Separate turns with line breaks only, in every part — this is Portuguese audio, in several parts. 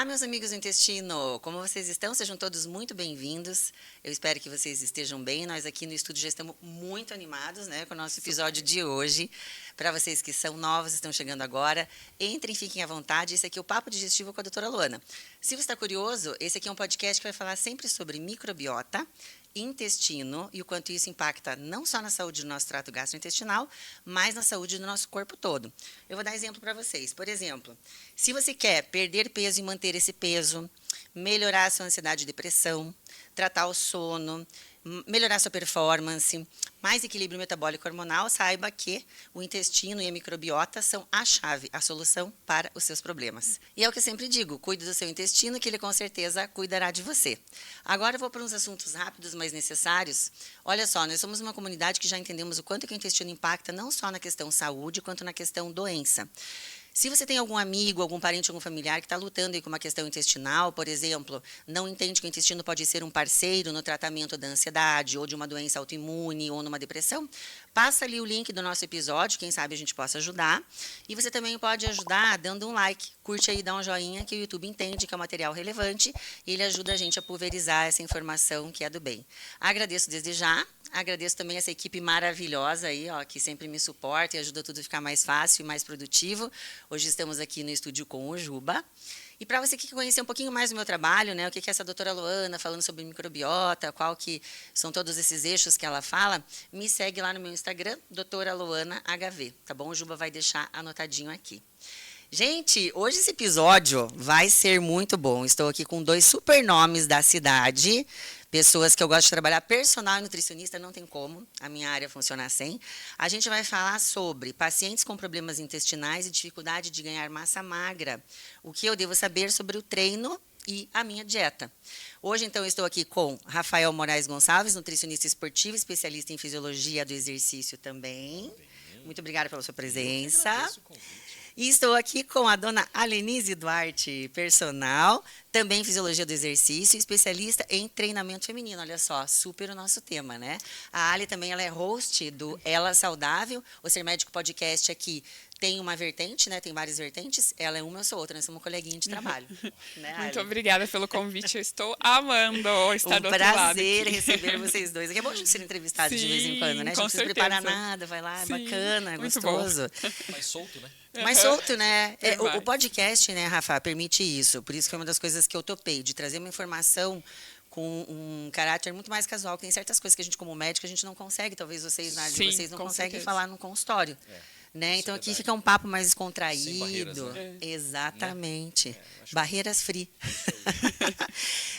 Olá, meus amigos do intestino! Como vocês estão? Sejam todos muito bem-vindos. Eu espero que vocês estejam bem. Nós aqui no estúdio já estamos muito animados, né, com o nosso episódio de hoje. Para vocês que são novos, estão chegando agora, entrem, fiquem à vontade. Esse aqui é o Papo Digestivo com a doutora Luana. Se você está curioso, esse aqui é um podcast que vai falar sempre sobre microbiota, intestino e o quanto isso impacta não só na saúde do nosso trato gastrointestinal, mas na saúde do nosso corpo todo. Eu vou dar exemplo para vocês. Por exemplo, se você quer perder peso e manter esse peso, melhorar a sua ansiedade e depressão, tratar o sono, melhorar a sua performance, mais equilíbrio metabólico hormonal, saiba que o intestino e a microbiota são a chave, a solução para os seus problemas. E é o que eu sempre digo, cuide do seu intestino que ele com certeza cuidará de você. Agora eu vou para uns assuntos rápidos, mas necessários. Olha só, nós somos uma comunidade que já entendemos o quanto que o intestino impacta não só na questão saúde, quanto na questão doença. Se você tem algum amigo, algum parente, algum familiar que está lutando aí com uma questão intestinal, por exemplo, não entende que o intestino pode ser um parceiro no tratamento da ansiedade ou de uma doença autoimune ou numa depressão, passa ali o link do nosso episódio, quem sabe a gente possa ajudar. E você também pode ajudar dando um like, curte aí, dá um joinha, que o YouTube entende que é um material relevante e ele ajuda a gente a pulverizar essa informação que é do bem. Agradeço desde já. Agradeço também essa equipe maravilhosa aí, ó, que sempre me suporta e ajuda tudo a ficar mais fácil e mais produtivo. Hoje estamos aqui no estúdio com o Juba. E para você que quer conhecer um pouquinho mais do meu trabalho, né, o que é essa doutora Luana falando sobre microbiota, qual que são todos esses eixos que ela fala, me segue lá no meu Instagram, doutora Luana HV, tá bom? O Juba vai deixar anotadinho aqui. Gente, hoje esse episódio vai ser muito bom. Estou aqui com dois super nomes da cidade, pessoas que eu gosto de trabalhar, personal e nutricionista, não tem como, a minha área funciona sem. A gente vai falar sobre pacientes com problemas intestinais e dificuldade de ganhar massa magra. O que eu devo saber sobre o treino e a minha dieta. Hoje, então, eu estou aqui com Rafael Moraes Gonçalves, nutricionista esportivo, especialista em fisiologia do exercício também. Muito obrigada pela sua presença. Eu agradeço o convite. E estou aqui com a dona Alenise Duarte, personal, também fisiologia do exercício, especialista em treinamento feminino. Olha só, super o nosso tema, né? A Ali também ela é host do Ela Saudável, o Ser Médico Podcast aqui. Tem uma vertente, né? Tem várias vertentes. Ela é uma, eu sou outra. Nós somos coleguinha de trabalho. Né,
muito obrigada pelo convite. Eu estou amando estar do outro lado.
Um prazer receber vocês dois. É bom a gente ser entrevistado de vez em quando, né? A gente não precisa preparar nada, vai lá, é bacana, é gostoso.
Mais solto, né?
Mais solto, né? O podcast, né, Rafa, permite isso. Por isso que foi uma das coisas que eu topei, de trazer uma informação com um caráter muito mais casual. Tem certas coisas que a gente, como médico, a gente não consegue. Talvez vocês, vocês não conseguem falar no consultório. Né? Então, aqui fica um papo mais descontraído.
Sem barreiras, né?
Exatamente. Barreiras free.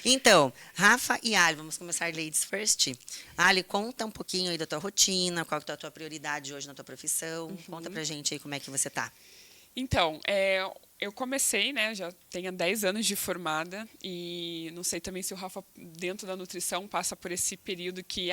Então, Rafa e Ali, vamos começar ladies first. Ali, conta um pouquinho aí da tua rotina, qual que é a tua prioridade hoje na tua profissão. Conta pra gente aí como é que você tá.
Então, eu comecei, né, já tenho 10 anos de formada e não sei também se o Rafa, dentro da nutrição, passa por esse período que,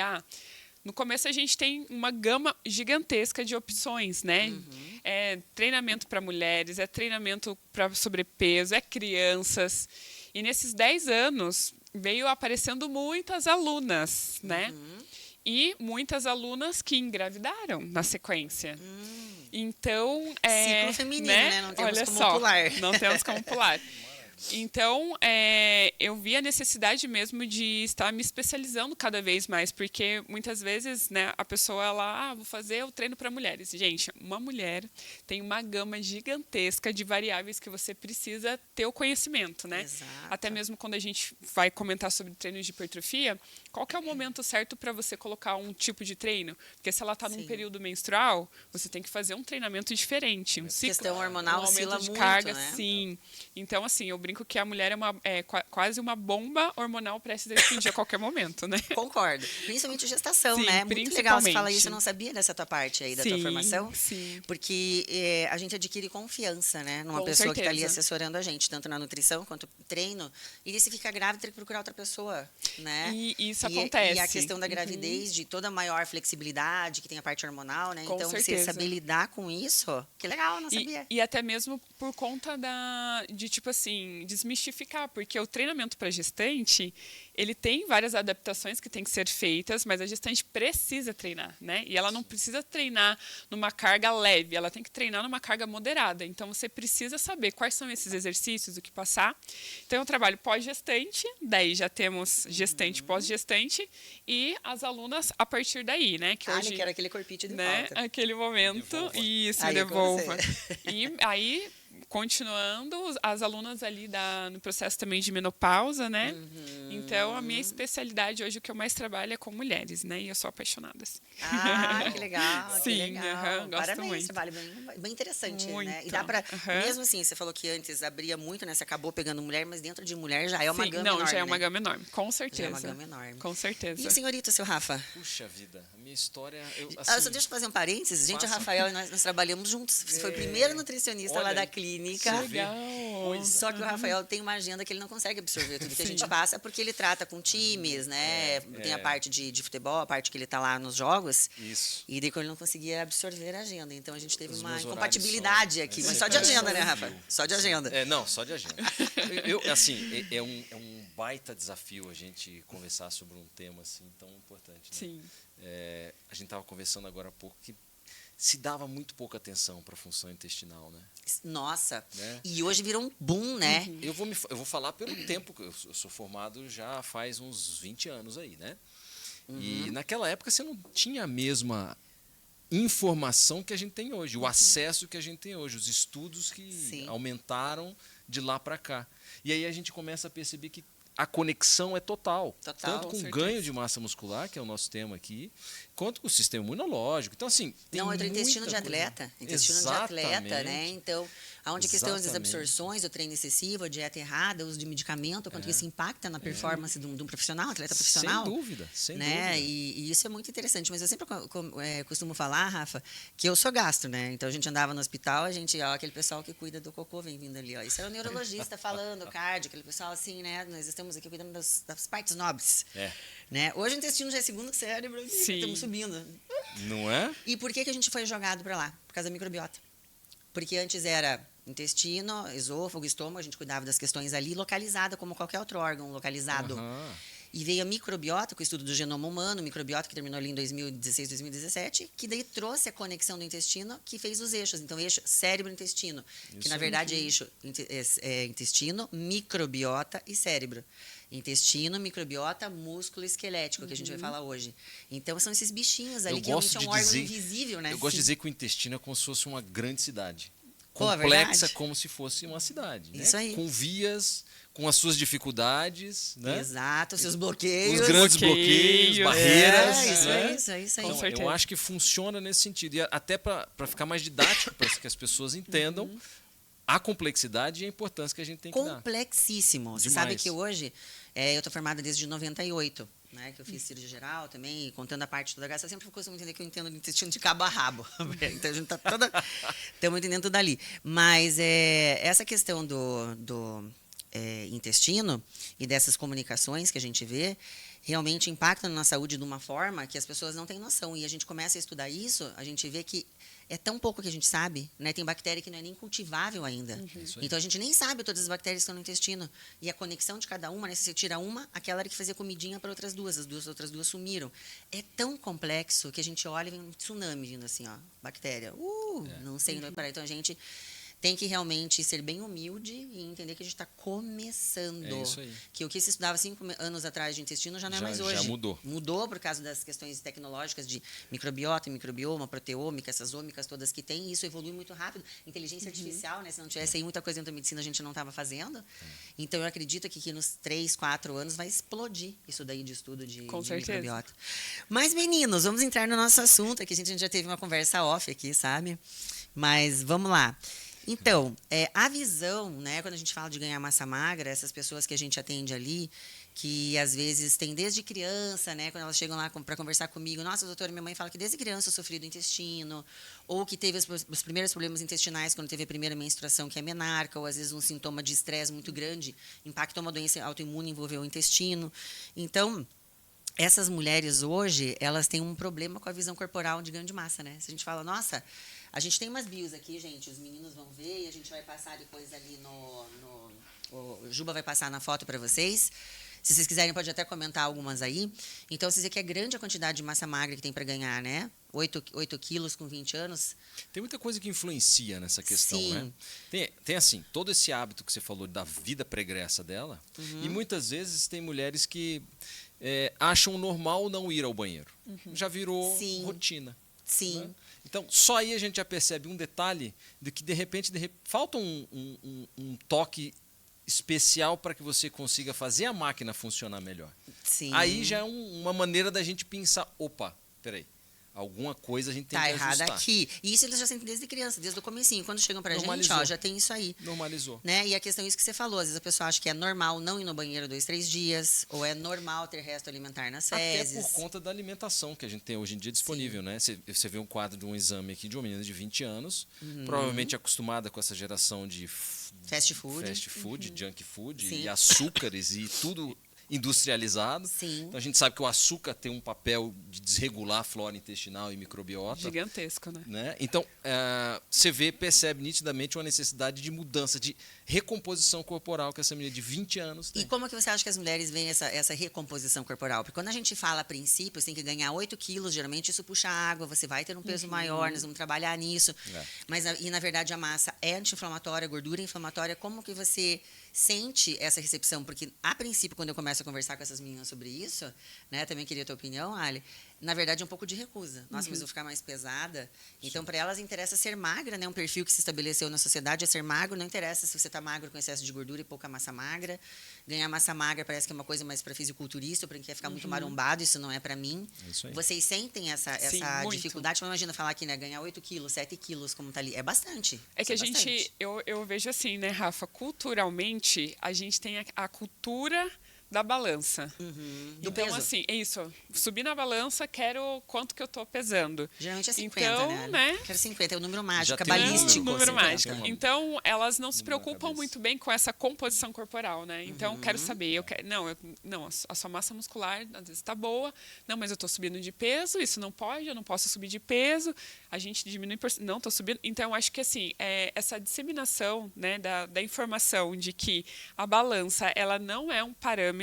no começo a gente tem uma gama gigantesca de opções, né?
Uhum.
É treinamento para mulheres, é treinamento para sobrepeso, é crianças. E nesses 10 anos veio aparecendo muitas alunas, né? E muitas alunas que engravidaram na sequência. Então,
ciclo feminino, né? Não temos como pular.
Não temos como pular. Então, eu vi a necessidade mesmo de estar me especializando cada vez mais, porque muitas vezes, né, a pessoa, ela, vou fazer o treino para mulheres. Gente, uma mulher tem uma gama gigantesca de variáveis que você precisa ter o conhecimento, né?
Exato.
Até mesmo quando a gente vai comentar sobre treinos de hipertrofia, qual que é o momento certo para você colocar um tipo de treino? Porque se ela está num período menstrual, você tem que fazer um treinamento diferente, um ciclo,
questão hormonal
um aumento de
muito,
carga,
né?
sim. Então, assim, eu brinco que a mulher é quase uma bomba hormonal prestes a explodir a qualquer momento, né?
Concordo. Principalmente gestação,
Sim,
né? Muito legal você falar isso, eu não sabia dessa tua parte aí, da tua formação.
Sim.
Porque a gente adquire confiança, né? Numa
Com
pessoa que está ali
certeza.
assessorando a gente, tanto na nutrição quanto no treino. E se fica grávida, tem que procurar outra pessoa, né?
E isso acontece.
E a questão da gravidez, de toda maior flexibilidade, que tem a parte hormonal, né?
Com
então, você
certeza.
saber lidar com isso, que legal, não sabia.
E até mesmo por conta tipo assim, assim, desmistificar, porque o treinamento para gestante, ele tem várias adaptações que têm que ser feitas, mas a gestante precisa treinar, né? E ela não precisa treinar numa carga leve, ela tem que treinar numa carga moderada. Então, você precisa saber quais são esses exercícios, o que passar. Então, eu trabalho pós-gestante, daí já temos gestante, pós-gestante, e as alunas a partir daí, né? Que hoje,
que era aquele corpite de
né,
volta.
aquele momento, isso,
Aí é com
devolva.
você.
E aí, continuando, as alunas ali no processo também de menopausa, né? Então, a minha especialidade hoje, o que eu mais trabalho é com mulheres, né? E eu sou apaixonada.
Ah, que legal.
Sim,
que legal.
gosto
Parabéns,
muito.
trabalho bem interessante, né? E
Muito.
dá pra, mesmo assim, você falou que antes abria muito, né? Você acabou pegando mulher, mas dentro de mulher já é uma
Sim,
gama
não,
enorme,
já é uma
né?
gama enorme, com certeza.
Já é uma gama enorme.
Com certeza.
E o senhorito, seu Rafa?
Puxa vida, a minha história...
Só deixa eu fazer um parênteses. Gente, o
Faça.
Rafael e nós trabalhamos juntos. Você foi o primeiro nutricionista lá
Olha
da
aí.
clínica.
Você vê.
Só que o Rafael tem uma agenda que ele não consegue absorver tudo que a gente passa, porque ele trata com times, né? Tem a parte de futebol, a parte que ele tá lá nos jogos.
Isso.
E daí ele não conseguia absorver a agenda. Então a gente teve
Os
uma
meus
incompatibilidade
horários
aqui.
são-
Mas só de
é,
agenda, né,
só
Rafa?
viu.
Só de agenda.
Não, só de agenda. Assim, é um baita desafio a gente conversar sobre um tema assim tão importante. Né?
Sim.
A gente estava conversando agora há pouco que se dava muito pouca atenção para a função intestinal, né?
Nossa.
Né?
E hoje virou um boom, né?
Eu vou falar pelo tempo que eu sou formado já faz uns 20 anos aí, né? E naquela época você não tinha a mesma informação que a gente tem hoje, o acesso que a gente tem hoje, os estudos que
Sim.
aumentaram de lá para cá. E aí a gente começa a perceber que a conexão é total.
Total,
Tanto
com
com o
certeza.
ganho de massa muscular, que é o nosso tema aqui, quanto com o sistema imunológico. Então, assim, tem
Não, é o intestino
muita
de
coisa.
atleta. Intestino de atleta, né?
Exatamente.
Então, aonde que estão as
Exatamente.
desabsorções, o treino excessivo, a dieta errada, o uso de medicamento, quanto que isso impacta na performance de um profissional, atleta profissional.
Sem dúvida, sem
Né?
dúvida.
E isso é muito interessante. Mas eu sempre costumo falar, Rafa, que eu sou gastro, né? Então a gente andava no hospital, aquele pessoal que cuida do cocô vem vindo ali, ó. Isso era o neurologista falando, o cardio, aquele pessoal assim, né? Nós estamos aqui cuidando das partes nobres. Né? Hoje o intestino já é segundo cérebro,
Sim.
estamos subindo.
Não é?
E por que a gente foi jogado para lá? Por causa da microbiota. Porque antes era intestino, esôfago, estômago, a gente cuidava das questões ali, localizada como qualquer outro órgão localizado.
Aham.
E veio a microbiota, com o estudo do genoma humano, microbiota que terminou ali em 2016, 2017, que daí trouxe a conexão do intestino, que fez os eixos. Então, eixo cérebro-intestino, que
Isso
na
aí.
verdade é eixo intestino, microbiota e cérebro. Intestino, microbiota, músculo esquelético, que a gente vai falar hoje. Então, são esses bichinhos ali,
Eu
que realmente
gosto
é
de
um órgão
dizer-
invisível, né?
Eu gosto de dizer que o intestino é como se fosse uma grande cidade.
Pô, é
Complexa
verdade.
como se fosse uma cidade. Né?
Isso aí.
Com vias, com as suas dificuldades, né?
Exato, seus bloqueios.
Os grandes bloqueios,
Bloqueios.
barreiras.
Isso
né?
aí, isso aí, isso aí.
Com
Então,
certeza.
eu acho que funciona nesse sentido. E até para ficar mais didático, para que as pessoas entendam a complexidade e a importância que a gente tem que dar.
Complexíssimo. Você
Demais.
sabe que hoje, eu estou formada desde 98, né, que eu fiz cirurgia geral também, e contando a parte toda, eu sempre costumo entender que eu entendo do intestino de cabo a rabo. Então a gente está toda... Estamos entendendo tudo ali. Mas essa questão do intestino e dessas comunicações que a gente vê, realmente impactam na saúde de uma forma que as pessoas não têm noção. E a gente começa a estudar isso, a gente vê que é tão pouco que a gente sabe, né? Tem bactéria que não é nem cultivável ainda.
Isso aí.
Então a gente nem sabe todas as bactérias que estão no intestino. E a conexão de cada uma, né? Se você tira uma, aquela era que fazia comidinha para outras duas. As outras duas sumiram. É tão complexo que a gente olha e vem um tsunami vindo assim, ó. Bactéria. Não sei onde vai parar. Então a gente tem que realmente ser bem humilde e entender que a gente está começando.
É isso aí.
Que o que se estudava 5 anos atrás de intestino já não é
Já-
mais
já
hoje.
mudou.
Mudou por causa das questões tecnológicas de microbiota, microbioma, proteômica, essas ômicas todas que tem. E isso evolui muito rápido. Inteligência artificial, né? Se não tivesse aí muita coisa dentro da medicina, a gente não estava fazendo. Então, eu acredito que nos 3, 4 anos vai explodir isso daí de estudo de
Com certeza.
microbiota. Mas, meninos, vamos entrar no nosso assunto, que a gente já teve uma conversa off aqui, sabe? Mas vamos lá. Então, a visão, né, quando a gente fala de ganhar massa magra, essas pessoas que a gente atende ali, que às vezes tem desde criança, né, quando elas chegam lá para conversar comigo, nossa, doutora, minha mãe fala que desde criança eu sofri do intestino, ou que teve os primeiros problemas intestinais quando teve a primeira menstruação, que é menarca, ou às vezes um sintoma de estresse muito grande, impactou uma doença autoimune, envolveu o intestino. Então, essas mulheres hoje, elas têm um problema com a visão corporal de ganho de massa, né? Se a gente fala, nossa, a gente tem umas bios aqui, gente, os meninos vão ver e a gente vai passar depois ali o Juba vai passar na foto para vocês. Se vocês quiserem, pode até comentar algumas aí. Então, vocês veem que é grande a quantidade de massa magra que tem para ganhar, né? 8 quilos com 20 anos.
Tem muita coisa que influencia nessa questão,
Sim.
né? Tem assim, todo esse hábito que você falou da vida pregressa dela, e muitas vezes tem mulheres que acham normal não ir ao banheiro. Já virou
Sim.
rotina.
Sim.
Né? Então, só aí a gente já percebe um detalhe de que, de repente falta um toque especial para que você consiga fazer a máquina funcionar melhor.
Sim.
Aí já é uma maneira da gente pensar, opa, peraí, alguma coisa a gente tem
Tá
que
errado
ajustar.
aqui. E isso eles já sentem desde criança, desde o comecinho. Quando chegam pra gente,
Normalizou.
já tem isso aí.
Normalizou.
Né? E a questão é isso que você falou. Às vezes a pessoa acha que é normal não ir no banheiro 2, 3 dias, ou é normal ter resto alimentar nas fezes.
Até por conta da alimentação que a gente tem hoje em dia disponível, né? Você vê um quadro de um exame aqui de uma menina de 20 anos, provavelmente acostumada com essa geração de
Fast food.
junk food
Sim.
e açúcares e tudo industrializado.
Sim.
Então a gente sabe que o açúcar tem um papel de desregular a flora intestinal e microbiota.
Gigantesco, né?
Né? Então, você percebe nitidamente uma necessidade de mudança, de recomposição corporal que essa menina de 20 anos tem.
E como é que você acha que as mulheres veem essa recomposição corporal? Porque quando a gente fala a princípio, você tem que ganhar 8 quilos, geralmente isso puxa água, você vai ter um peso maior, nós vamos trabalhar nisso. Mas, na verdade, a massa é anti-inflamatória, a gordura é inflamatória. Como que você sente essa recepção? Porque, a princípio, quando eu começo a conversar com essas meninas sobre isso, né, também queria a tua opinião, Ali, na verdade, é um pouco de recusa. Nossa, mas eu vou ficar mais pesada. Então, para elas, interessa ser magra, né? Um perfil que se estabeleceu na sociedade é ser magro. Não interessa se você está magro com excesso de gordura e pouca massa magra. Ganhar massa magra parece que é uma coisa mais para fisiculturista, para quem quer ficar muito marombado. Isso não é para mim.
É isso aí.
Vocês sentem essa
muito.
dificuldade? Mas imagina falar aqui, né? Ganhar 8 quilos, 7 quilos, como tá ali. É bastante.
É que a
Isso
gente,
bastante.
eu vejo assim, né, Rafa, culturalmente, a gente tem a cultura da balança.
Do
Então,
peso.
assim, é isso. Subir na balança, quero quanto que eu tô pesando.
Geralmente é 50,
Então, né?
Quero 50, é o número mágico,
Já tem
cabalístico.
Número
50.
mágico. Então, elas não se
Número na
preocupam
cabeça.
muito bem com essa composição corporal, né? Então, quero saber, não, a sua massa muscular às vezes está boa. Não, mas eu estou subindo de peso, isso não pode, eu não posso subir de peso. A gente diminui, não, estou subindo. Então, eu acho que assim, essa disseminação, né, da informação de que a balança, ela não é um parâmetro,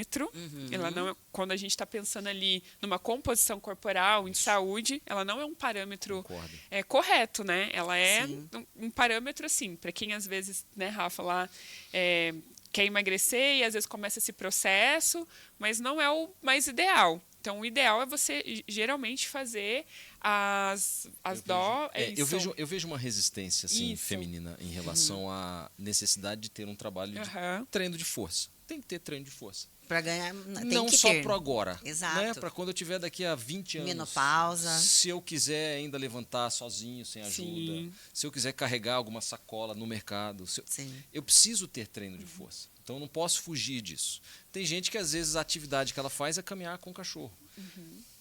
ela não é, quando a gente está pensando ali numa composição corporal, em saúde, ela não é um parâmetro
Concordo.
correto, né? Ela é
Sim.
um parâmetro, assim, para quem às vezes, né, Rafa, lá quer emagrecer e às vezes começa esse processo, mas não é o mais ideal. Então, o ideal é você geralmente fazer as dó.
Eu vejo uma resistência assim,
Isso.
feminina em relação à necessidade de ter um trabalho de treino de força. Tem que ter treino de força.
Para ganhar, tem
Não
que
só
ter.
pro agora.
Exato.
Né? Para quando eu tiver daqui a 20 anos.
Menopausa.
Se eu quiser ainda levantar sozinho, sem ajuda.
Sim.
Se eu quiser carregar alguma sacola no mercado.
Sim.
Eu preciso ter treino de força. Então eu não posso fugir disso. Tem gente que às vezes a atividade que ela faz é caminhar com o cachorro.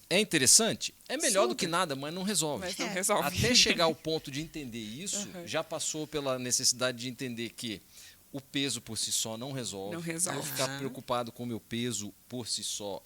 É interessante? É melhor do que nada, mas não resolve.
Mas não resolve.
Até chegar ao ponto de entender isso, já passou pela necessidade de entender que o peso por si só não resolve.
Não resolve.
Eu ficar preocupado com o meu peso por si só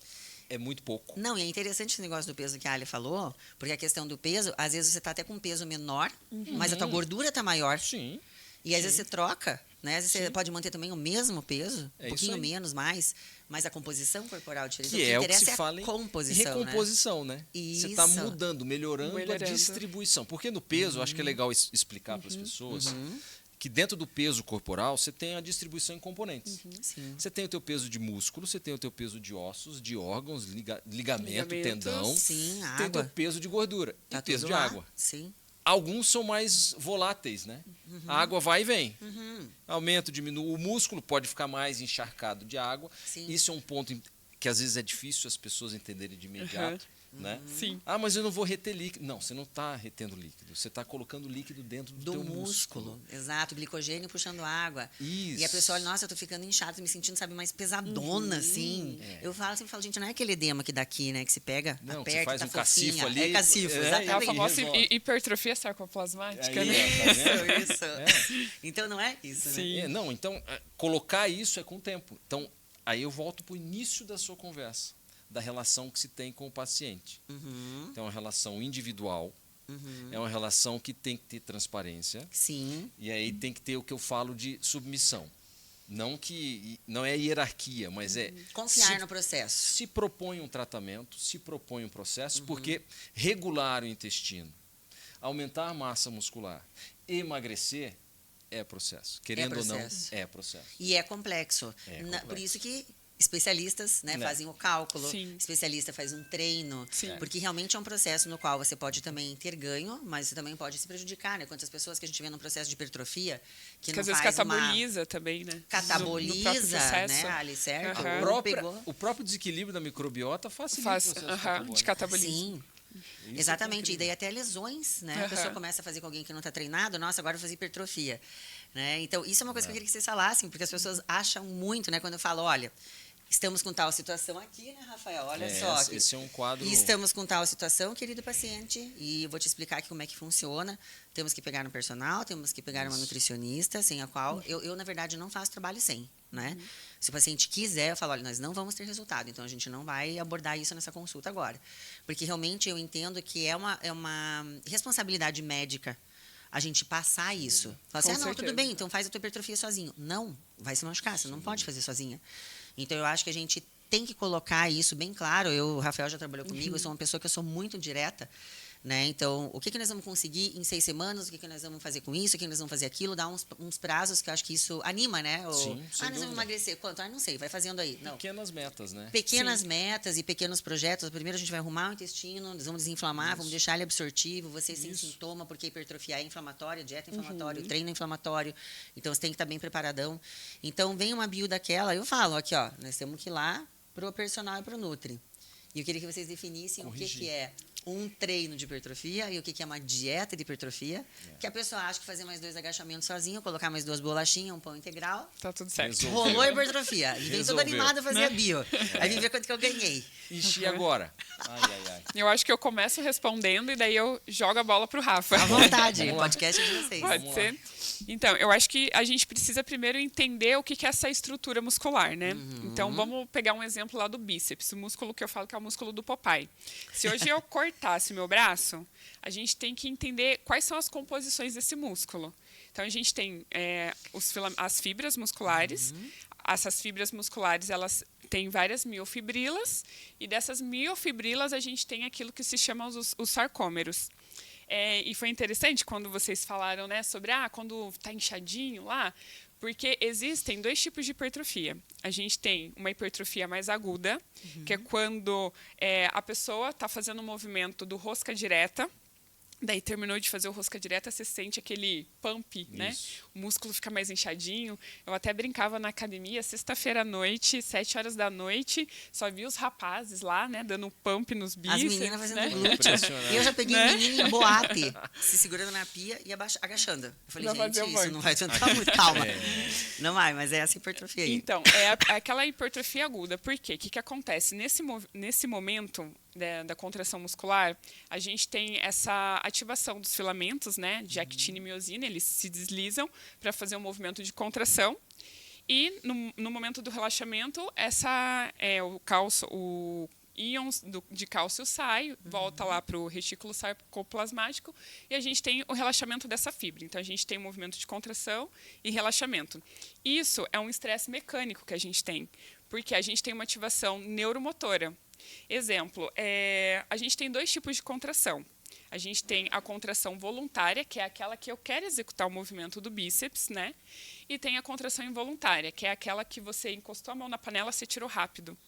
é muito pouco.
Não, e é interessante esse negócio do peso que a Ali falou, porque a questão do peso, às vezes você está até com um peso menor, mas a tua gordura está maior.
Sim.
E às vezes você troca, né? Às vezes você pode manter também o mesmo peso,
É
um pouquinho
isso aí.
menos, mais, mas a composição corporal diferente.
Que é o que
interessa
se fala
é
em
a composição,
recomposição, né? Você está
Isso.
mudando, melhorando a
Melhorando.
distribuição. Porque no peso, eu acho que é legal explicar para as pessoas que dentro do peso corporal você tem a distribuição em componentes.
né? Sim.
Você tem o teu peso de músculo, você tem o teu peso de ossos, de órgãos, ligamento,
Ligamentos.
tendão.
Sim, a
Tem o teu
água.
peso de gordura
Tá
e peso
tudo
de
lá.
água.
Sim.
Alguns são mais voláteis, né? A água vai e vem. Aumenta, diminui. O músculo pode ficar mais encharcado de água.
Sim.
Isso é um ponto que às vezes é difícil as pessoas entenderem de imediato. Né?
Sim.
Ah, mas eu não vou reter líquido. Não, você não está retendo líquido. Você está colocando líquido dentro do
Do
teu
músculo. Exato, glicogênio puxando água.
Isso.
E a pessoa olha, nossa, eu tô ficando inchada, tô me sentindo, sabe, mais pesadona, assim. Eu sempre falo, gente, não é aquele edema que dá aqui, né, que se pega,
Não, que
aperta,
você faz
tá
um cacifo
fofinha.
ali.
É cacifo,
É,
É a
exatamente.
famosa
resolve.
hipertrofia sarcoplasmática,
Aí,
né?
ó, tá vendo?
Isso. Então não é isso, né?
Sim.
Não, então, colocar isso é com o tempo. Então, aí eu volto para o início da sua conversa, da relação que se tem com o paciente. Então, é uma relação individual, é uma relação que tem que ter transparência,
Sim.
e aí tem que ter o que eu falo de submissão. Não é hierarquia, mas é
Confiar no processo.
se propõe um tratamento, se propõe um processo, porque regular o intestino, aumentar a massa muscular, emagrecer é processo. Querendo ou não, é processo.
E é complexo. Por isso que especialistas, né, fazem o cálculo, especialista faz um treino, porque realmente é um processo no qual você pode também ter ganho, mas você também pode se prejudicar, né? Quantas pessoas que a gente vê num processo de hipertrofia que não
às vezes
faz
cataboliza também, né?
Cataboliza, né, ali, certo?
O próprio desequilíbrio da microbiota facilita o processo
de catabolismo.
Sim. Exatamente, e daí até lesões, né? A pessoa começa a fazer com alguém que não está treinado, nossa, agora eu vou fazer hipertrofia, né? Então, isso é uma coisa que eu queria que vocês falassem, porque as pessoas acham muito, né? Quando eu falo, olha, estamos com tal situação aqui, né, Rafael? Olha só.
Esse é um quadro...
Estamos com tal situação, querido paciente, e eu vou te explicar aqui como é que funciona. Temos que pegar no personal, temos que pegar uma nutricionista, sem a qual... Eu, na verdade, não faço trabalho sem, né? Se o paciente quiser, eu falo, olha, nós não vamos ter resultado, então a gente não vai abordar isso nessa consulta agora. Porque realmente eu entendo que é uma responsabilidade médica a gente passar isso. Falar assim, não, tudo bem, então faz a tua hipertrofia sozinho. Não, vai se machucar, você não pode fazer sozinha. Então, eu acho que a gente tem que colocar isso bem claro. O Rafael já trabalhou comigo, eu sou uma pessoa que eu sou muito direta. Né? Então, o que nós vamos conseguir em 6 semanas? O que nós vamos fazer com isso? O que nós vamos fazer aquilo? Dar uns prazos que eu acho que isso anima, né? Nós vamos emagrecer. Quanto? Não sei, vai fazendo aí. Não.
Pequenas metas, né?
Pequenas metas e pequenos projetos. Primeiro a gente vai arrumar o intestino, nós vamos desinflamar, vamos deixar ele absortivo, você sem sintoma, porque hipertrofia é inflamatória, dieta é inflamatória, treino é inflamatório. Então, você tem que estar bem preparadão. Então, vem uma bio daquela, eu falo aqui, ó, nós temos que ir lá pro personal e pro Nutri. E eu queria que vocês definissem o que é um treino de hipertrofia e o que é uma dieta de hipertrofia, que a pessoa acha que fazer mais 2 agachamentos sozinho, colocar mais 2 bolachinhas, um pão integral.
Tá tudo certo.
Rolou a hipertrofia. E vem todo animado a fazer a bio. Aí vem ver quanto que eu ganhei.
Ixi, e agora? Ai.
Eu acho que eu começo respondendo e daí eu jogo a bola pro Rafa.
À vontade, o podcast é de vocês.
Pode ser? Então, eu acho que a gente precisa primeiro entender o que é essa estrutura muscular, né? Então, vamos pegar um exemplo lá do bíceps, o músculo que eu falo que é o músculo do Popeye. Se hoje eu cortasse meu braço, a gente tem que entender quais são as composições desse músculo. Então, a gente tem as fibras musculares. Essas fibras musculares, elas têm várias miofibrilas. E dessas miofibrilas, a gente tem aquilo que se chama os sarcômeros. E foi interessante quando vocês falaram, né, sobre quando está inchadinho lá, porque existem 2 tipos de hipertrofia. A gente tem uma hipertrofia mais aguda, que é quando a pessoa está fazendo um movimento do rosca direta, daí terminou de fazer o rosca direta, você sente aquele pump, né? O músculo fica mais inchadinho. Eu até brincava na academia, sexta-feira à noite, 7 horas da noite, só vi os rapazes lá, né, dando pump nos bíceps.
As meninas fazendo glúteo. E eu já peguei menina em boate, se segurando na pia e agachando. Eu falei, gente, isso não vai adiantar muito. Calma. Não vai, mas é essa hipertrofia aí.
Então, é aquela hipertrofia aguda. Por quê? O que acontece? Nesse momento da contração muscular, a gente tem essa ativação dos filamentos, né, de actina e miosina, eles se deslizam para fazer um movimento de contração. E no momento do relaxamento, o íons de cálcio sai, volta lá para o retículo sarcoplasmático e a gente tem o relaxamento dessa fibra. Então, a gente tem um movimento de contração e relaxamento. Isso é um estresse mecânico que a gente tem, porque a gente tem uma ativação neuromotora. Exemplo, a gente tem 2 tipos de contração. A gente tem a contração voluntária, que é aquela que eu quero executar o movimento do bíceps, né? E tem a contração involuntária, que é aquela que você encostou a mão na panela, você tirou rápido.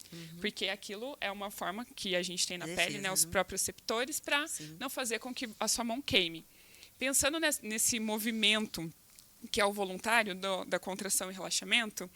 Porque aquilo é uma forma que a gente tem na pele, né? Os próprios receptores, para não fazer com que a sua mão queime. Pensando nesse movimento, que é o voluntário, da contração e relaxamento,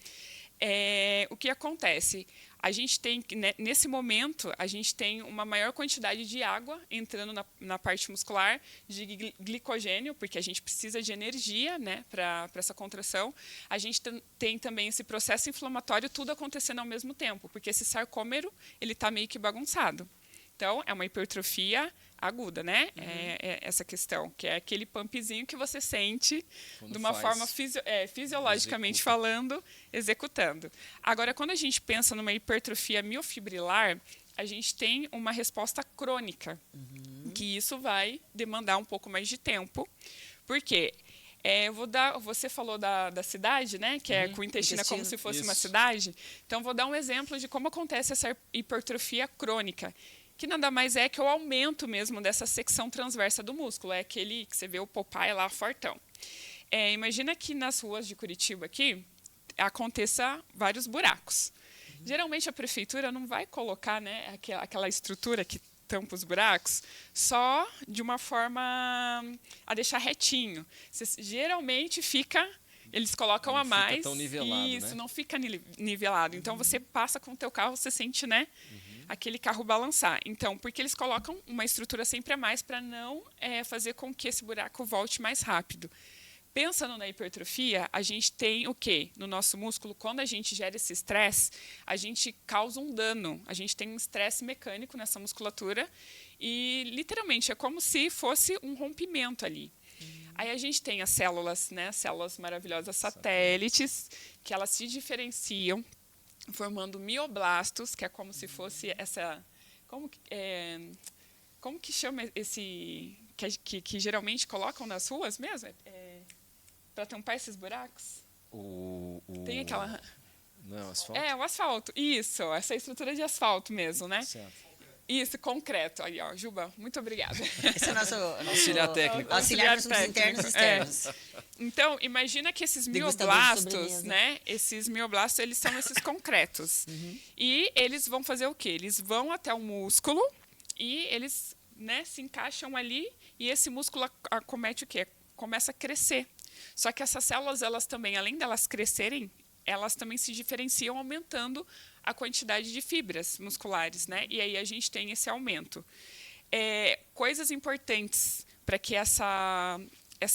o que acontece? A gente tem, nesse momento, a gente tem uma maior quantidade de água entrando na parte muscular, de glicogênio, porque a gente precisa de energia, né, para essa contração. A gente tem também esse processo inflamatório, tudo acontecendo ao mesmo tempo, porque esse sarcômero ele está meio que bagunçado. Então, é uma hipertrofia aguda, né? É essa questão, que é aquele pumpzinho que você sente de uma forma fisiologicamente falando, executando. Agora, quando a gente pensa numa hipertrofia miofibrilar, a gente tem uma resposta crônica, que isso vai demandar um pouco mais de tempo, porque Você falou da cidade, né? Que é com o intestino é como se fosse uma cidade. Então, vou dar um exemplo de como acontece essa hipertrofia crônica, que nada mais é que o aumento mesmo dessa secção transversa do músculo. É aquele que você vê o Popeye lá, fortão. Imagina que nas ruas de Curitiba aqui aconteça vários buracos. Geralmente a prefeitura não vai colocar, né, aquela estrutura que tampa os buracos só de uma forma a deixar retinho. Geralmente eles colocam
não
a mais.
Fica tão nivelado,
isso,
né?
não fica nivelado. Então você passa com o teu carro, você sente, né, aquele carro balançar. Então, porque eles colocam uma estrutura sempre a mais para não fazer com que esse buraco volte mais rápido. Pensando na hipertrofia, a gente tem o quê? No nosso músculo, quando a gente gera esse estresse, a gente causa um dano. A gente tem um estresse mecânico nessa musculatura e, literalmente, é como se fosse um rompimento ali. Aí a gente tem as células, né? Células maravilhosas satélites, que elas se diferenciam, formando mioblastos, que é como se fosse essa... Como que chama esse... Que geralmente colocam nas ruas mesmo? Para tampar esses buracos? Tem aquela...
Não é o asfalto?
O asfalto. Isso, essa estrutura de asfalto mesmo, né?
Certo.
Isso, concreto. Aí, ó, Juba, muito obrigada.
Esse é o nosso
auxiliar técnico.
Auxiliar internos e externos.
Então, imagina que esses mioblastos, né? Esses mioblastos, eles são esses concretos. E eles vão fazer o quê? Eles vão até o músculo e eles, né, se encaixam ali e esse músculo acomete o quê? Começa a crescer. Só que essas células, elas também, além delas crescerem, elas também se diferenciam aumentando a quantidade de fibras musculares, né? E aí a gente tem esse aumento. Coisas importantes para que essa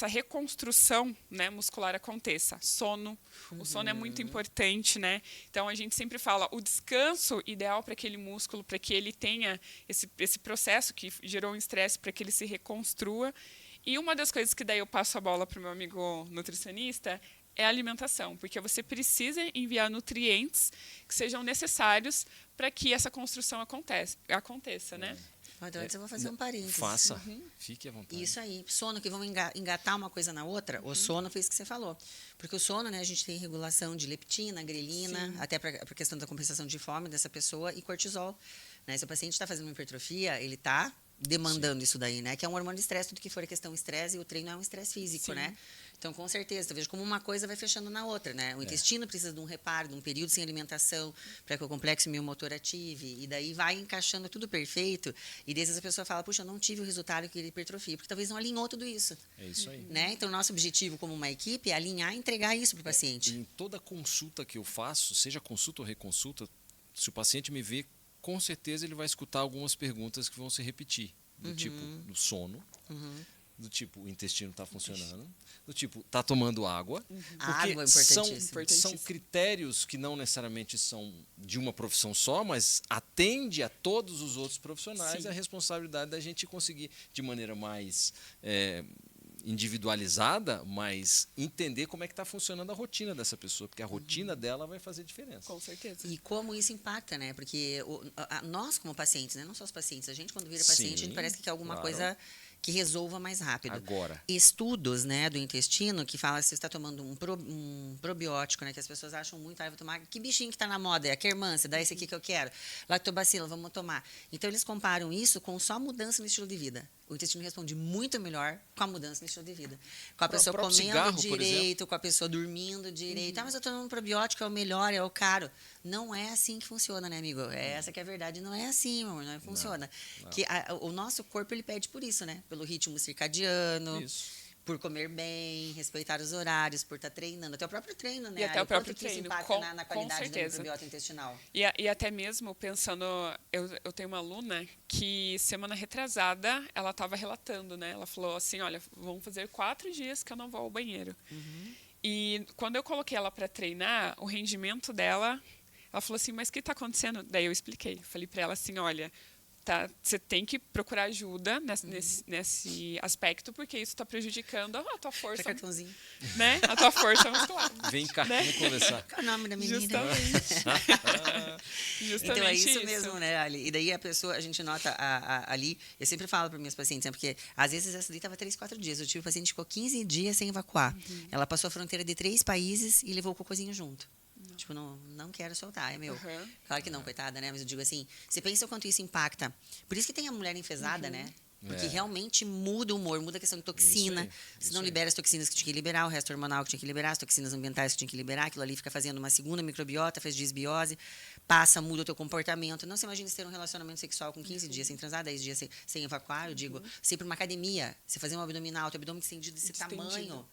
reconstrução, né, muscular aconteça. Sono. O sono é muito importante, né? Então, a gente sempre fala o descanso ideal para aquele músculo, para que ele tenha esse processo que gerou um estresse, para que ele se reconstrua. E uma das coisas que daí eu passo a bola para o meu amigo nutricionista é a alimentação, porque você precisa enviar nutrientes que sejam necessários para que essa construção aconteça, né?
Então, antes eu vou fazer um parênteses.
Faça, fique à vontade.
Isso aí, sono, que vão engatar uma coisa na outra, o sono foi isso que você falou. Porque o sono, né, a gente tem regulação de leptina, grelina, até para a questão da compensação de fome dessa pessoa, e cortisol. Né? Se o paciente está fazendo uma hipertrofia, ele está demandando isso daí, né? Que é um hormônio de estresse, tudo que for a questão estresse, e o treino é um estresse físico, né? Então, com certeza, eu vejo como uma coisa vai fechando na outra, né? O intestino precisa de um reparo, de um período sem alimentação, para que o complexo miomotor ative, e daí vai encaixando tudo perfeito, e desde a pessoa fala, puxa, eu não tive o resultado que ele hipertrofia, porque talvez não alinhou tudo isso.
É isso aí.
Né? Então, nosso objetivo como uma equipe é alinhar e entregar isso para o paciente.
Em toda consulta que eu faço, seja consulta ou reconsulta, se o paciente me vê, com certeza ele vai escutar algumas perguntas que vão se repetir, do tipo do sono, do tipo o intestino está funcionando, do tipo está tomando água, porque
Água é
são critérios que não necessariamente são de uma profissão só, mas atende a todos os outros profissionais. A responsabilidade da gente conseguir de maneira mais individualizada, mas entender como é que está funcionando a rotina dessa pessoa, porque a rotina dela vai fazer diferença.
Com certeza.
E como isso impacta, né? Porque nós, como pacientes, né? Não só os pacientes, a gente, quando vira paciente, a gente parece que quer alguma coisa que resolva mais rápido.
Agora.
Estudos, né, do intestino que fala se você está tomando um probiótico, né, que as pessoas acham muito, vou tomar, que bichinho que está na moda, é a Quermância, dá esse aqui que eu quero, lactobacila, vamos tomar. Então, eles comparam isso com só mudança no estilo de vida. O intestino responde muito melhor com a mudança no estilo de vida. Com a pessoa comendo
cigarro,
direito, com a pessoa dormindo direito. Ah, mas eu estou tomando um probiótico, é o melhor, é o caro. Não é assim que funciona, né, amigo? Essa que é a verdade. Não é assim, meu amor, não funciona. Não. Que o nosso corpo, ele pede por isso, né? Pelo ritmo circadiano, por comer bem, respeitar os horários, por estar treinando. Até o próprio treino, né?
E até o próprio treino.
Isso impacta na qualidade do microbiota intestinal.
E até mesmo pensando, eu tenho uma aluna que semana retrasada, ela estava relatando, né? Ela falou assim, olha, vão fazer 4 dias que eu não vou ao banheiro. E quando eu coloquei ela para treinar, o rendimento dela, ela falou assim, mas o que está acontecendo? Daí eu expliquei. Falei para ela assim, olha, tá? Você tem que procurar ajuda nesse aspecto, porque isso está prejudicando a tua força,
Cartãozinho.
né? A tua força muscular.
Vem cá,
Né?
vamos conversar.
Qual é o nome da menina?
Justamente
Então é isso mesmo, né, Ali? E daí a pessoa, a gente nota ali, eu sempre falo para minhas pacientes, né, porque às vezes essa daí estava 3, 4 dias. Eu tive um paciente que ficou 15 dias sem evacuar. Ela passou a fronteira de 3 países e levou o cocôzinho junto. Tipo, não quero soltar, é meu. Claro que não, coitada, né? Mas eu digo assim, você pensa o quanto isso impacta. Por isso que tem a mulher enfesada, né? Porque realmente muda o humor, muda a questão de toxina. Se não libera as toxinas que tinha que liberar, o resto hormonal que tinha que liberar, as toxinas ambientais que tinha que liberar, aquilo ali fica fazendo uma segunda microbiota, faz desbiose, passa, muda o teu comportamento. Não se imagina você ter um relacionamento sexual com 15 dias sem transar, 10 dias sem evacuar, eu digo. Você ir para uma academia, você fazer um abdominal, teu abdômen estendido desse tamanho.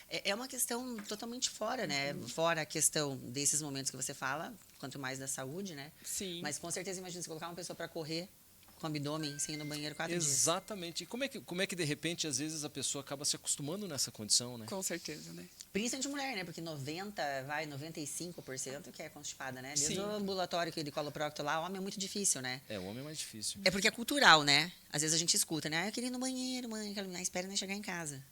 É uma questão totalmente fora, né? Fora a questão desses momentos que você fala, quanto mais da saúde, né?
Sim.
Mas com certeza, imagina você colocar uma pessoa para correr com abdômen, sem ir no banheiro 4 dias.
Exatamente. E como é que, de repente, às vezes a pessoa acaba se acostumando nessa condição, né?
Com certeza, né?
Principalmente mulher, né? Porque 95% que é constipada, né? Desde
Sim.
o ambulatório que de coloprocto lá, homem é muito difícil, né?
É, o homem é mais difícil.
É porque é cultural, né? Às vezes a gente escuta, né? Ah, eu queria ir no banheiro, mãe. Espera nem chegar em casa.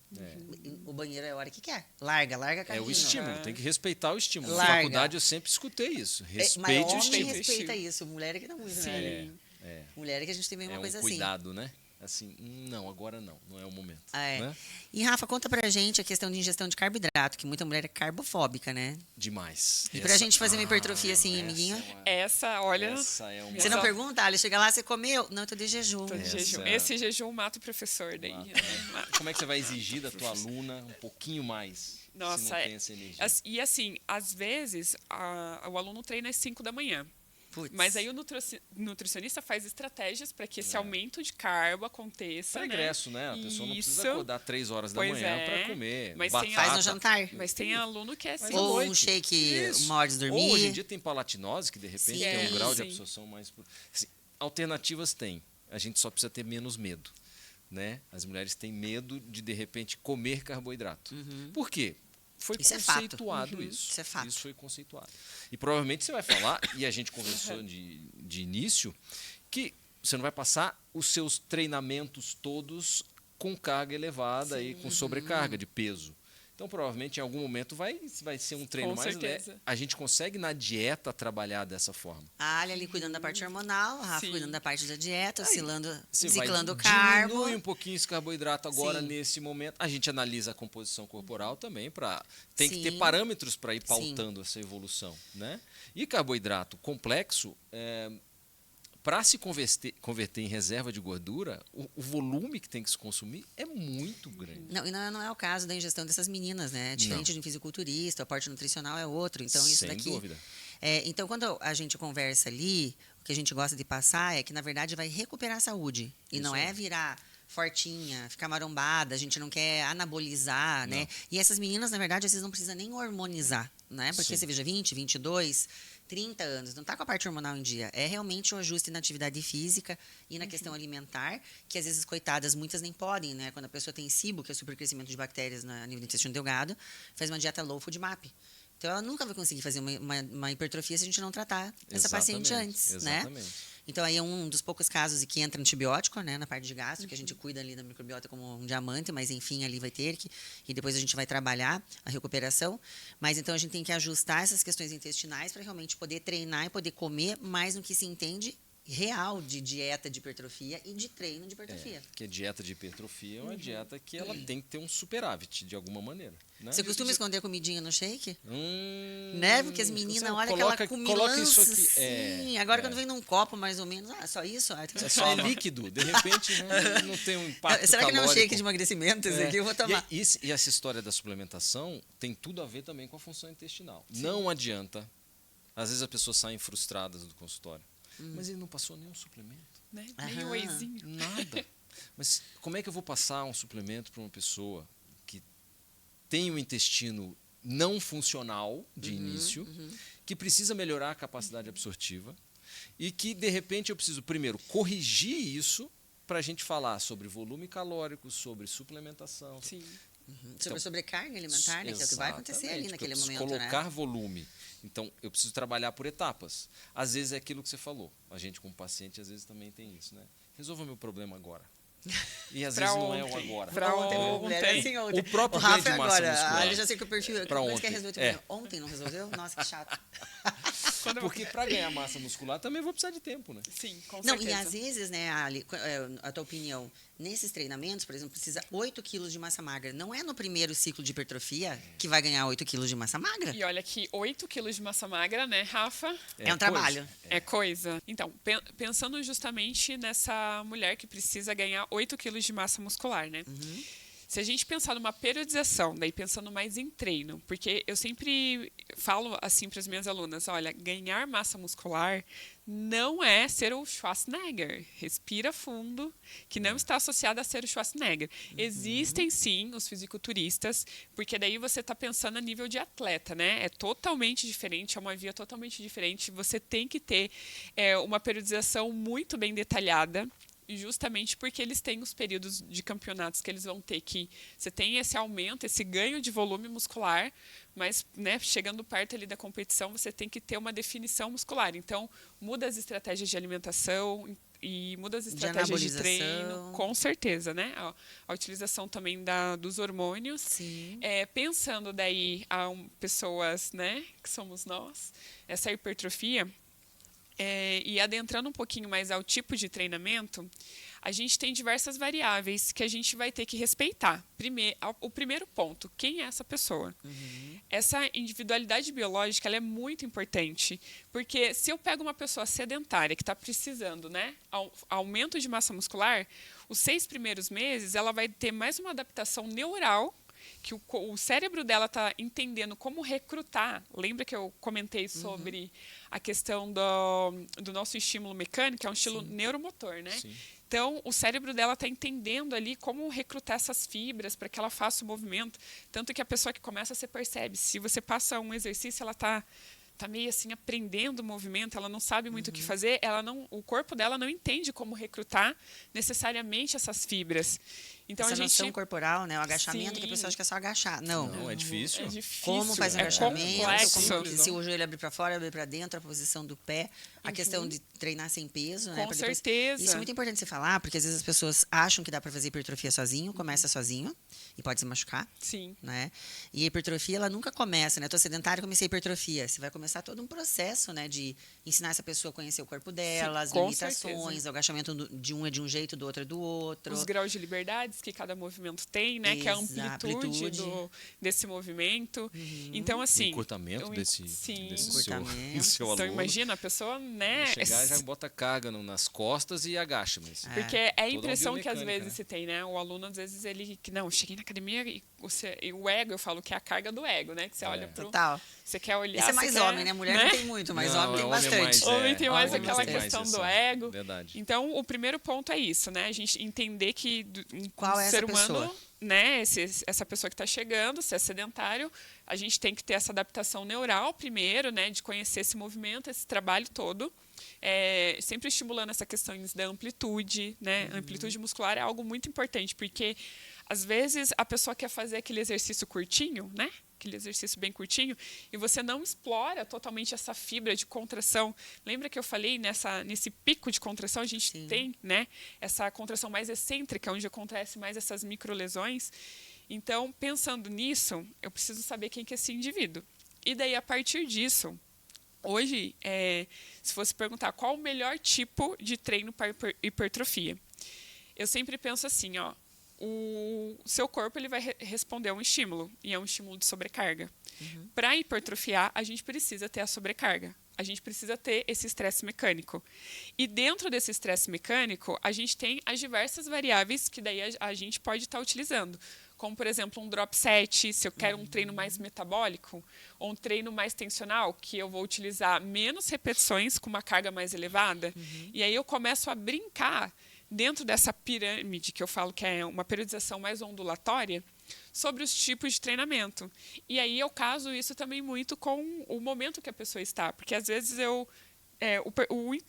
O banheiro é a hora que quer. Larga a
É
carrinho.
o estímulo, tem que respeitar o estímulo. Na
Larga.
faculdade eu sempre escutei isso.
Mas
Respeite o
homem
estímulo.
respeita isso. Mulher é que não muito, né? Mulher é que a gente tem meio uma
É um
coisa
cuidado, né? Assim, não, agora não é o momento. Né?
E Rafa, conta pra gente a questão de ingestão de carboidrato, que muita mulher é carbofóbica, né?
Demais.
E pra gente fazer uma hipertrofia assim, amiguinho?
Olha...
Essa é uma...
Você não pergunta, Ali, chega lá, você comeu? Não, eu tô de jejum.
Tô de jejum. Esse jejum mata o professor daí.
Como é que você vai exigir da tua aluna um pouquinho mais?
Nossa,
se não tem essa energia?
E assim, às vezes, o aluno treina às 5 da manhã.
Putz.
Mas aí o nutricionista faz estratégias para que esse aumento de carbo aconteça.
Regresso, né? A pessoa não precisa acordar 3 horas da manhã para comer.
Mas
faz no jantar.
Mas tem aluno que é assim.
Ou um shake uma hora de dormir.
Ou hoje em dia tem palatinose, que de repente tem um grau de absorção mais... Assim, alternativas tem. A gente só precisa ter menos medo. Né? As mulheres têm medo de repente, comer carboidrato. Por quê? Foi conceituado isso.
Isso é fato.
Isso foi conceituado. E provavelmente você vai falar, e a gente conversou de início, que você não vai passar os seus treinamentos todos com carga elevada e com sobrecarga de peso. Então, provavelmente, em algum momento vai ser um treino mais leve. A gente consegue, na dieta, trabalhar dessa forma.
A Ali ali cuidando da parte hormonal, a Rafa cuidando da parte da dieta, ciclando o
carbo. Diminui um pouquinho esse carboidrato agora, nesse momento. A gente analisa a composição corporal também. Tem que ter parâmetros para ir pautando essa evolução. Né? E carboidrato complexo... Para se converter em reserva de gordura, o volume que tem que se consumir é muito grande.
Não, e não é o caso da ingestão dessas meninas, né? Diferente de um fisiculturista, o aporte nutricional é outro. Então, isso daqui. Sem
dúvida.
Então, quando a gente conversa ali, o que a gente gosta de passar é que, na verdade, vai recuperar a saúde. E não é virar fortinha, ficar marombada, a gente não quer anabolizar, né? E essas meninas, na verdade, vocês não precisam nem hormonizar, né? Porque você veja 20, 22... 30 anos, não está com a parte hormonal em dia. É realmente um ajuste na atividade física e na questão alimentar, que às vezes, coitadas, muitas nem podem, né? Quando a pessoa tem SIBO, que é o supercrescimento de bactérias a nível do intestino delgado, faz uma dieta low FODMAP. Então, ela nunca vai conseguir fazer uma hipertrofia se a gente não tratar essa paciente antes, né? Então, aí é um dos poucos casos em que entra antibiótico, né, na parte de gastro, que a gente cuida ali da microbiota como um diamante, mas, enfim, ali vai ter que... E depois a gente vai trabalhar a recuperação. Mas, então, a gente tem que ajustar essas questões intestinais para realmente poder treinar e poder comer mais no que se entende real de dieta de hipertrofia e de treino de hipertrofia.
Porque a dieta de hipertrofia é uma dieta que ela tem que ter um superávit, de alguma maneira. Né?
Você costuma esconder comidinha no shake? Né? Porque as meninas, olha
coloca,
aquela comilança,
isso aqui.
Sim, agora quando vem num copo, mais ou menos, só isso?
Só líquido, de repente não tem um impacto
Será que não é um
calórico.
shake de emagrecimento esse aqui? Eu vou tomar.
E essa história da suplementação tem tudo a ver também com a função intestinal. Sim. Não adianta. Às vezes as pessoas saem frustradas do consultório. Mas ele não passou nenhum suplemento.
Né? Nem o wheyzinho.
Nada. Mas como é que eu vou passar um suplemento para uma pessoa que tem um intestino não funcional de início, que precisa melhorar a capacidade absortiva e que, de repente, eu preciso, primeiro, corrigir isso para a gente falar sobre volume calórico, sobre suplementação.
Sim.
Sobre sobrecarga alimentar, né, que é o que vai acontecer ali naquele momento.
Colocar volume Então, eu preciso trabalhar por etapas. Às vezes é aquilo que você falou. A gente, como paciente, às vezes também tem isso, né? Resolva meu problema agora. E às vezes não é o agora.
Pra
Ontem.
O próprio
Rafa
ganho de massa
agora.
muscular.
Eu já sei que o perfil...
Pra
Mas
ontem.
quer resolver
É.
ontem, não resolveu? Nossa, que chato.
Porque para ganhar massa muscular também vou precisar de tempo, né?
Sim, com
Não,
certeza.
e às vezes, né, Ali, a tua opinião, nesses treinamentos, por exemplo, precisa 8 quilos de massa magra. Não é no primeiro ciclo de hipertrofia que vai ganhar 8 quilos de massa magra?
E olha que 8 quilos de massa magra, né, Rafa?
É um trabalho.
É coisa. Então, pensando justamente nessa mulher que precisa ganhar 8 quilos de massa muscular, né? Se a gente pensar numa periodização, daí pensando mais em treino, porque eu sempre falo assim para as minhas alunas, olha, ganhar massa muscular não é ser o Schwarzenegger. Respira fundo, que não está associado a ser o Schwarzenegger. Existem, sim, os fisiculturistas, porque daí você está pensando a nível de atleta, né? É totalmente diferente, é uma via totalmente diferente. Você tem que ter uma periodização muito bem detalhada, justamente porque eles têm os períodos de campeonatos que eles vão ter que... Você tem esse aumento, esse ganho de volume muscular, mas, né, chegando perto ali da competição, você tem que ter uma definição muscular. Então, muda as estratégias de alimentação e muda as estratégias de treino. Com certeza, né? A utilização também dos hormônios.
Sim.
Pensando daí pessoas, né, que somos nós, essa hipertrofia... e adentrando um pouquinho mais ao tipo de treinamento, a gente tem diversas variáveis que a gente vai ter que respeitar. O primeiro ponto, quem é essa pessoa? Essa individualidade biológica ela é muito importante, porque se eu pego uma pessoa sedentária que está precisando, né, aumento de massa muscular, os 6 primeiros meses ela vai ter mais uma adaptação neural, que o cérebro dela está entendendo como recrutar. Lembra que eu comentei sobre a questão do nosso estímulo mecânico, que é um estímulo neuromotor, né?
Sim.
Então, o cérebro dela está entendendo ali como recrutar essas fibras para que ela faça o movimento. Tanto que a pessoa que começa, você percebe. Se você passa um exercício, ela está meio assim aprendendo o movimento, ela não sabe muito o que fazer, o corpo dela não entende como recrutar necessariamente essas fibras. Então,
essa noção corporal, né? O agachamento,
Sim.
que a pessoa acha que é só agachar. Não,
é difícil.
É difícil.
Como faz o
é
agachamento,
complexo.
se o joelho abrir para fora, abrir para dentro, a posição do pé, a questão de treinar sem peso, né?
Com certeza.
Isso é muito importante você falar, porque às vezes as pessoas acham que dá para fazer hipertrofia sozinho, começa sozinho e pode se machucar.
Sim.
Né? E a hipertrofia, ela nunca começa, né? Eu tô sedentária, comecei hipertrofia. Você vai começar todo um processo, né? De ensinar essa pessoa a conhecer o corpo dela, as limitações, o agachamento de um é de um jeito, do outro é do outro.
Os graus de liberdades que cada movimento tem, né? Que é a amplitude desse movimento. Então, assim...
O encurtamento desse
Encurtamento.
seu aluno.
Então, imagina, a pessoa, né?
Chegar e já bota carga nas costas e agacha. Mas
Porque é a
toda
impressão que às
biomecânica,
vezes se tem, né? O aluno, às vezes, ele... Não, cheguei na academia e o ego, eu falo que é a carga do ego, né? Que você olha pro...
Total.
Você quer olhar...
Esse é mais homem, né? Mulher não tem muito, mas homem tem bastante.
Homem tem mais
Homem
aquela
tem
questão
mais
do
essa.
ego.
Verdade.
Então, o primeiro ponto é isso, né? A gente entender que
Qual é
ser
essa
humano,
pessoa?
né? Essa pessoa que está chegando, se é sedentário, a gente tem que ter essa adaptação neural primeiro, né? De conhecer esse movimento, esse trabalho todo. Sempre estimulando essa questão da amplitude, né? A amplitude muscular é algo muito importante, porque às vezes a pessoa quer fazer aquele exercício curtinho, né? Aquele exercício bem curtinho, e você não explora totalmente essa fibra de contração. Lembra que eu falei nesse pico de contração, a gente tem, né? Essa contração mais excêntrica, onde acontece mais essas microlesões. Então, pensando nisso, eu preciso saber quem que é esse indivíduo. E daí, a partir disso, hoje, se fosse perguntar qual o melhor tipo de treino para hipertrofia, eu sempre penso assim, ó, o seu corpo ele vai responder a um estímulo, e é um estímulo de sobrecarga. Para hipertrofiar, a gente precisa ter a sobrecarga. A gente precisa ter esse estresse mecânico. E dentro desse estresse mecânico, a gente tem as diversas variáveis que daí a gente pode estar utilizando. Como, por exemplo, um drop set, se eu quero um treino mais metabólico, ou um treino mais tensional, que eu vou utilizar menos repetições com uma carga mais elevada. E aí eu começo a brincar dentro dessa pirâmide, que eu falo que é uma periodização mais ondulatória, sobre os tipos de treinamento. E aí eu caso isso também muito com o momento que a pessoa está, porque às vezes eu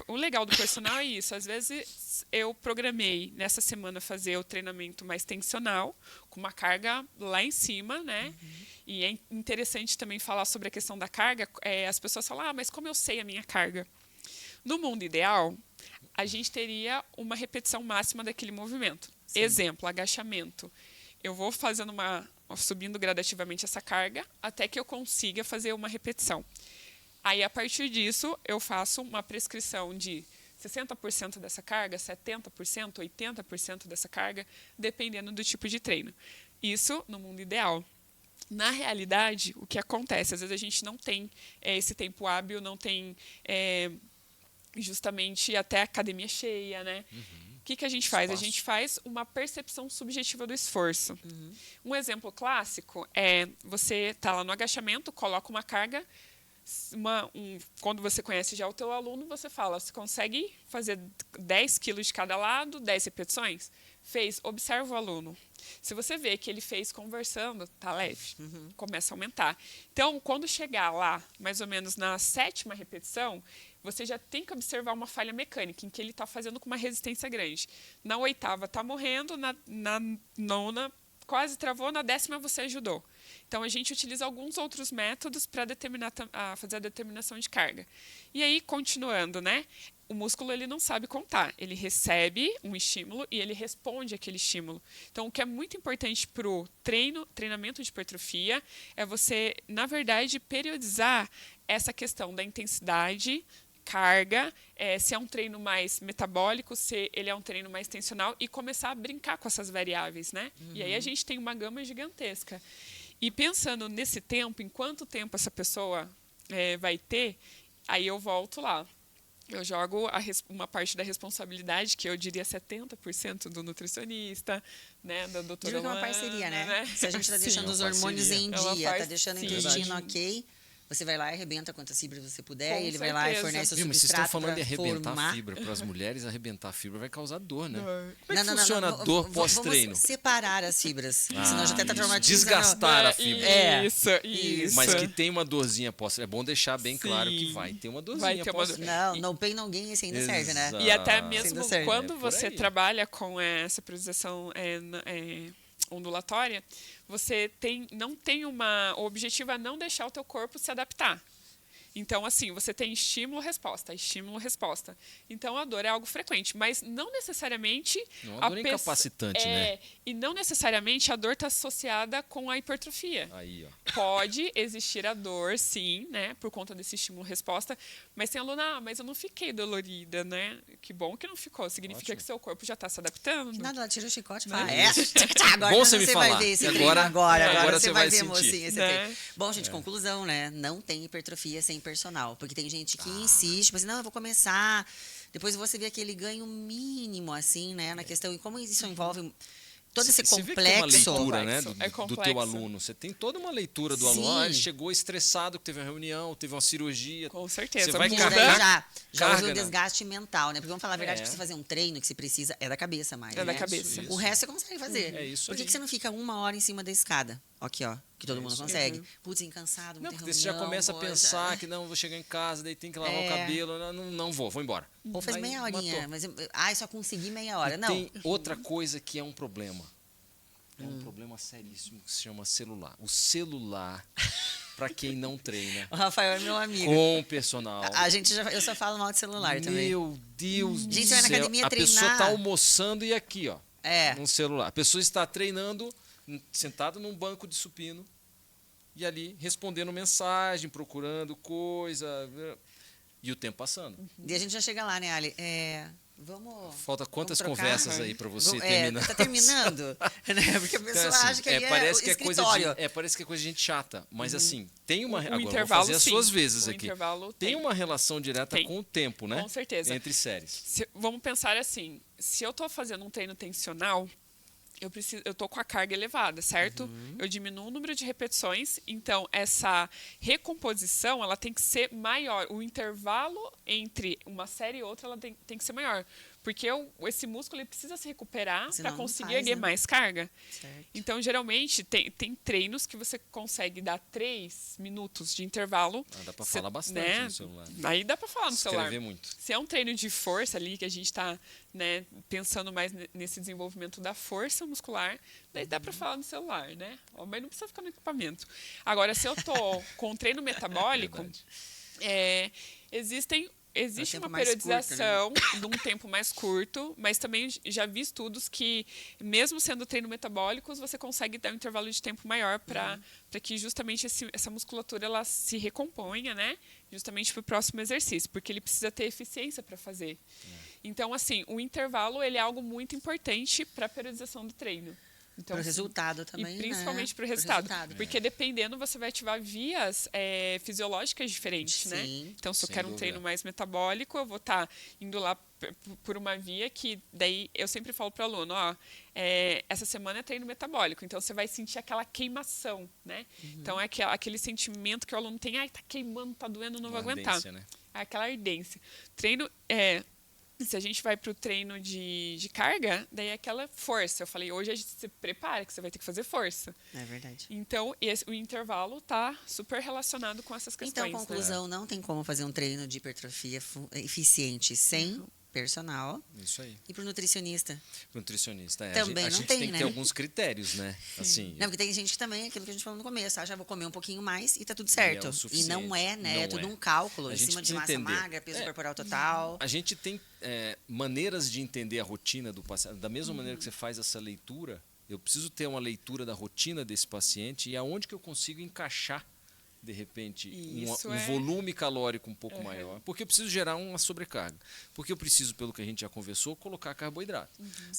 O legal do personal é isso. Às vezes eu programei nessa semana fazer o treinamento mais tensional, com uma carga lá em cima, né? E é interessante também falar sobre a questão da carga. As pessoas falam, mas como eu sei a minha carga? No mundo ideal, a gente teria uma repetição máxima daquele movimento. Sim. Exemplo, agachamento. Eu vou subindo gradativamente essa carga até que eu consiga fazer uma repetição. Aí, a partir disso, eu faço uma prescrição de 60% dessa carga, 70%, 80% dessa carga, dependendo do tipo de treino. Isso no mundo ideal. Na realidade, o que acontece? Às vezes a gente não tem esse tempo hábil, não tem justamente até a academia cheia, né? O que a gente faz? A gente faz uma percepção subjetiva do esforço. Um exemplo clássico é você tá lá no agachamento, coloca uma carga. Quando você conhece já o teu aluno, você fala, você consegue fazer 10 quilos de cada lado, 10 repetições? Fez, observa o aluno. Se você vê que ele fez conversando, tá leve, começa a aumentar. Então, quando chegar lá, mais ou menos na 7ª repetição, você já tem que observar uma falha mecânica, em que ele está fazendo com uma resistência grande. Na 8ª está morrendo, na 9ª quase travou, na 10ª você ajudou. Então, a gente utiliza alguns outros métodos para fazer a determinação de carga. E aí, continuando, né? O músculo ele não sabe contar. Ele recebe um estímulo e ele responde àquele estímulo. Então, o que é muito importante para o treinamento de hipertrofia é você, na verdade, periodizar essa questão da intensidade, carga, se é um treino mais metabólico, se ele é um treino mais tensional e começar a brincar com essas variáveis, né? E aí a gente tem uma gama gigantesca. E pensando nesse tempo, em quanto tempo essa pessoa vai ter, aí eu volto lá. Eu jogo uma parte da responsabilidade, que eu diria 70% do nutricionista, né, da doutora
Digo que é uma parceria, né? Se a gente está deixando os hormônios em dia, está deixando o intestino ok, você vai lá e arrebenta quantas fibras você puder, e ele vai lá e fornece o substrato.
Mas vocês estão falando de arrebentar
formar.
Fibra. Para as mulheres, arrebentar fibra vai causar dor, né?
Como
é que funciona a dor pós-treino?
Vamos separar as fibras, senão já até está traumatizando.
Desgastar a fibra.
Isso.
Mas que tem uma dorzinha pós-treino. É bom deixar bem claro que vai ter uma dorzinha pós-treino.
Não, no pain, no gain, esse ainda serve, né?
E até mesmo quando você
aí.
trabalha com essa periodização ondulatória, você não tem o objetivo é não deixar o teu corpo se adaptar. Então, assim, você tem estímulo-resposta, estímulo-resposta. Então, a dor é algo frequente, mas não necessariamente...
Não, a dor é incapacitante, né?
E não necessariamente a dor está associada com a hipertrofia.
Aí, ó.
Pode existir a dor, sim, né? Por conta desse estímulo-resposta. Mas tem aluna, mas eu não fiquei dolorida, né? Que bom que não ficou. Significa que seu corpo já está se adaptando.
Que nada, ela tira o chicote e
Né?
fala, agora
bom você me falar.
Vai ver esse
Agora
você vai ver,
sentir.
mocinha, esse treino. Bom, gente, conclusão, né? Não tem hipertrofia sem personal. Porque tem gente que insiste, mas não, eu vou começar. Depois você vê aquele ganho mínimo, assim, né? Na questão. E como isso envolve todo esse complexo.
Você vê que tem uma leitura, né, do teu
complexo.
Aluno. Você tem toda uma leitura do aluno. Ele chegou estressado, que teve uma reunião, teve uma cirurgia.
Com certeza.
Você vai
Porque já houve um desgaste mental, né? Porque vamos falar a verdade, pra você fazer um treino que você precisa é da cabeça mais.
É da
né?
cabeça.
O resto você consegue fazer.
É isso
Por que
aí.
você não fica 1 hora em cima da escada? Aqui, ó. Que todo mundo consegue. Putz, cansado,
Não,
muita
porque você já
reunião,
começa a
poxa.
pensar que não, vou chegar em casa, daí tem que lavar o cabelo. Não vou embora.
Ou faz
Aí,
meia horinha.
matou.
Mas, só consegui meia hora. Não.
Tem outra coisa que é um problema. É um problema seríssimo que se chama celular. O celular, para quem não treina,
O Rafael é meu amigo.
com personal.
Eu só falo mal de celular também.
Meu Deus do
Gente, vai na
céu.
academia
A pessoa
treinar.
está almoçando e aqui, ó,
É.
no celular. A pessoa está treinando, sentada num banco de supino e ali respondendo mensagem, procurando coisa. E o tempo passando.
E a gente já chega lá, né, Ali? Vamos.
Falta quantas
vamos trocar?
conversas aí para você
Vamos-
terminar?
Tá terminando? Né? Porque a pessoa
Então, assim,
acha que ali
parece
é
que é coisa
escritório.
parece que é coisa de gente chata. Mas assim, tem uma.
O
Agora, vou
intervalo,
fazer as
sim.
suas vezes
O
aqui.
intervalo
Tem uma relação direta
Tem.
com o tempo, né?
Com certeza.
Entre séries.
Vamos pensar assim, se eu estou fazendo um treino tensional, eu tô com a carga elevada, certo? Eu diminuo o número de repetições, então essa recomposição ela tem que ser maior. O intervalo entre uma série e outra ela tem que ser maior. Porque esse músculo ele precisa se recuperar
Senão
para
não
conseguir
faz,
erguer
né?
mais carga.
Certo.
Então, geralmente, tem treinos que você consegue dar 3 minutos de intervalo.
Dá para
Cê-
falar bastante
né?
no celular.
Aí dá para falar no celular.
Escrever muito.
Se é um treino de força ali, que a gente está, né, pensando mais nesse desenvolvimento da força muscular, daí dá para falar no celular, né? Mas não precisa ficar no equipamento. Agora, se eu tô com um treino metabólico,
Verdade.
existe
tempo
uma
mais curto, né?
periodização de um tempo mais curto, mas também já vi estudos que, mesmo sendo treino metabólicos, você consegue dar um intervalo de tempo maior para que justamente essa musculatura ela se recomponha, né? Justamente para o próximo exercício, porque ele precisa ter eficiência para fazer. Então, assim, o intervalo ele é algo muito importante para a periodização do treino. Então,
Para o
assim,
resultado também,
e principalmente
né?
para o resultado. Porque dependendo, você vai ativar vias fisiológicas diferentes, né?
Sim.
Então, se eu
Sem
quero um
dúvida.
treino mais metabólico, eu vou estar indo lá por uma via que daí eu sempre falo para o aluno, essa semana é treino metabólico, então você vai sentir aquela queimação, né? Então, é aquele sentimento que o aluno tem, tá queimando, tá doendo, não vou
Uma
aguentar.
ardência, né?
É aquela ardência. Treino se a gente vai para o treino de carga, daí é aquela força. Eu falei, hoje a gente se prepara, que você vai ter que fazer força.
É verdade.
Então, o intervalo está super relacionado com essas questões.
Então, conclusão, não tem como fazer um treino de hipertrofia eficiente sem personal.
Isso aí.
E para o nutricionista.
Nutricionista.
Também
a
não
gente
tem,
tem que
né?
ter alguns critérios, né? Assim,
Não, porque tem gente que também, aquilo que a gente falou no começo, já vou comer um pouquinho mais e tá tudo certo.
o
E
suficiente.
não é, né?
Não
É tudo
é.
um cálculo
A
em
gente
cima de
precisa
massa
entender.
magra, peso corporal total.
a gente tem maneiras de entender a rotina do paciente. Da mesma maneira que você faz essa leitura, eu preciso ter uma leitura da rotina desse paciente e aonde que eu consigo encaixar, de repente,
Isso
um volume calórico um pouco maior. Porque eu preciso gerar uma sobrecarga. Porque eu preciso, pelo que a gente já conversou, colocar carboidrato.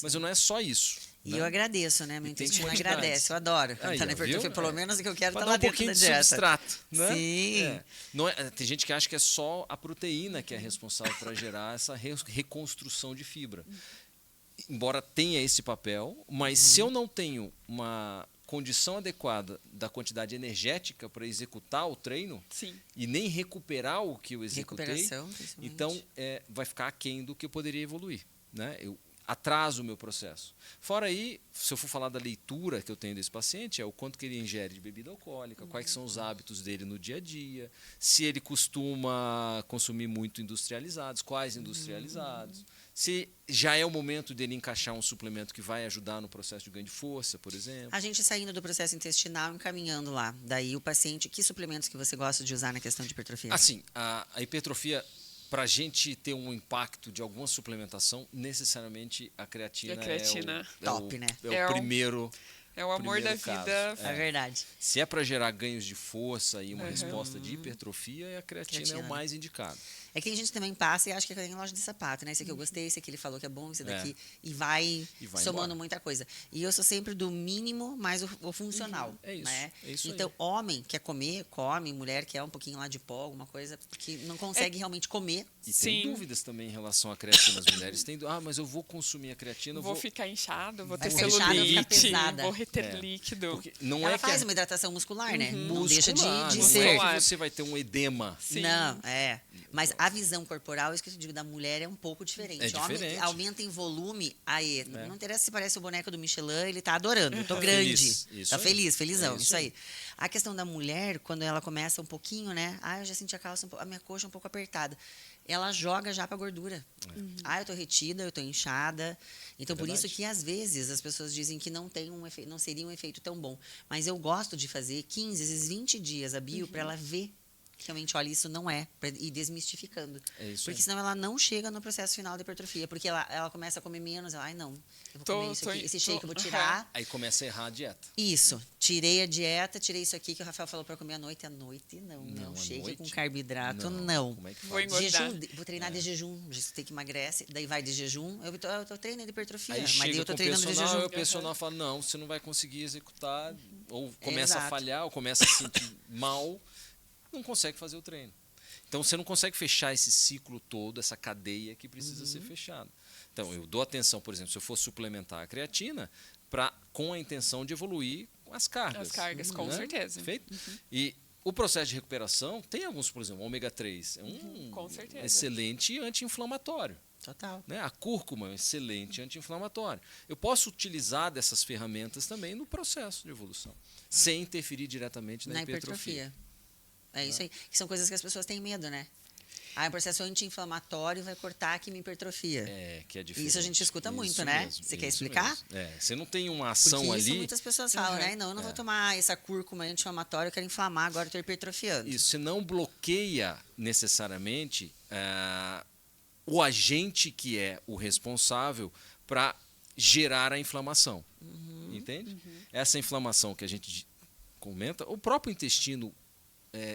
Mas não é só isso.
E
né?
eu agradeço, né? Meu
E tem
intestino
quantidades.
agradece, eu adoro.
Aí,
Tá na
ó,
hipertrofia,
viu?
pelo menos o que eu quero
Pra
tá
dar
lá
um
dentro
pouquinho
da
de
dieta.
substrato, né?
Sim.
Não tem gente que acha que é só a proteína que é responsável para gerar essa reconstrução de fibra. Embora tenha esse papel, mas se eu não tenho uma condição adequada da quantidade energética para executar o treino
Sim.
e nem recuperar o que eu executei,
Recuperação, principalmente.
então vai ficar aquém do que eu poderia evoluir. Né? Eu atraso o meu processo. Fora aí, se eu for falar da leitura que eu tenho desse paciente, é o quanto que ele ingere de bebida alcoólica, quais são os hábitos dele no dia a dia, se ele costuma consumir muito industrializados, quais industrializados, se já é o momento dele encaixar um suplemento que vai ajudar no processo de ganho de força, por exemplo.
A gente saindo do processo intestinal, encaminhando lá. Daí o paciente, que suplementos que você gosta de usar na questão de hipertrofia?
Assim, a hipertrofia, para a gente ter um impacto de alguma suplementação, necessariamente a creatina,
Top, né?
É o primeiro.
É o amor da
primeiro caso.
vida.
É verdade.
Se é para gerar ganhos de força e uma resposta de hipertrofia, a creatina é o mais indicado.
É que a gente também passa e acha que tem loja de sapato, né? Esse aqui eu gostei, esse aqui ele falou que é bom, esse daqui. E vai somando
embora.
muita coisa. E eu sou sempre do mínimo mais o funcional.
É isso,
Né?
é isso
então,
aí.
homem quer comer, come. Mulher quer um pouquinho lá de pó, alguma coisa, porque não consegue realmente comer.
E
Sim.
tem dúvidas também em relação à creatina. As mulheres têm mas eu vou consumir a creatina,
Vou ficar inchado, vou
Vai
ter
ficar inchada, vai ficar
celulite,
pesada.
vou reter líquido.
porque não
Ela
é que
faz uma hidratação muscular, né? Não
muscular,
deixa de
não
ser.
é que você vai ter um edema.
Sim.
Não, mas a visão corporal, isso que eu digo, da mulher é um pouco diferente.
É
Homem
diferente.
aumenta em volume, aí, não interessa se parece o boneco do Michelin, ele tá adorando. Eu tô grande.
Feliz. Isso
Tá
aí.
feliz, felizão,
É
isso
isso
aí. A questão da mulher, quando ela começa um pouquinho, né? Eu já senti a minha coxa um pouco apertada. Ela joga já pra gordura. Eu tô retida, eu tô inchada. Então, por isso que às vezes as pessoas dizem que não tem não seria um efeito tão bom. Mas eu gosto de fazer 15, às vezes 20 dias a bio para ela ver realmente, olha, isso não é, pra ir desmistificando.
É isso
porque
aí.
senão ela não chega no processo final da hipertrofia, porque ela começa a comer menos, ela, não, eu vou comer isso aqui, esse shake eu vou tirar.
Aí começa a errar a dieta.
Isso, tirei a dieta, tirei isso aqui que o Rafael falou para comer à noite não,
Não, à
shake
noite?
com carboidrato,
Não.
não.
Como é que
Vou
faz?
engordar.
Vou treinar de jejum, já tem que emagrece, daí vai de jejum, eu tô treinando hipertrofia,
Aí
mas
chega
daí eu tô
com o
treinando de
personal,
jejum.
e o personal fala, não, você não vai conseguir executar, ou começa
Exato.
a falhar, ou começa a se sentir mal, não consegue fazer o treino. Então, você não consegue fechar esse ciclo todo, essa cadeia que precisa ser fechada. Então, eu dou atenção, por exemplo, se eu for suplementar a creatina, com a intenção de evoluir as cargas.
As cargas, com certeza.
Perfeito? E o processo de recuperação tem alguns, por exemplo, o ômega 3 é um
Com certeza.
excelente anti-inflamatório.
Total.
Né? A cúrcuma é um excelente anti-inflamatório. Eu posso utilizar dessas ferramentas também no processo de evolução, sem interferir diretamente na hipertrofia.
É isso aí. Que são coisas que as pessoas têm medo, né? O processo anti-inflamatório vai cortar a quimiohipertrofia.
Que é diferente.
Isso a gente escuta muito,
Isso
né?
mesmo,
Você quer
isso
explicar?
mesmo. Você não tem uma ação
Porque
ali.
isso muitas pessoas falam, né? Não, eu não vou tomar essa cúrcuma anti-inflamatória, eu quero inflamar, agora eu estou hipertrofiando.
Isso, você não bloqueia necessariamente o agente que é o responsável para gerar a inflamação. Entende? Essa inflamação que a gente comenta, o próprio intestino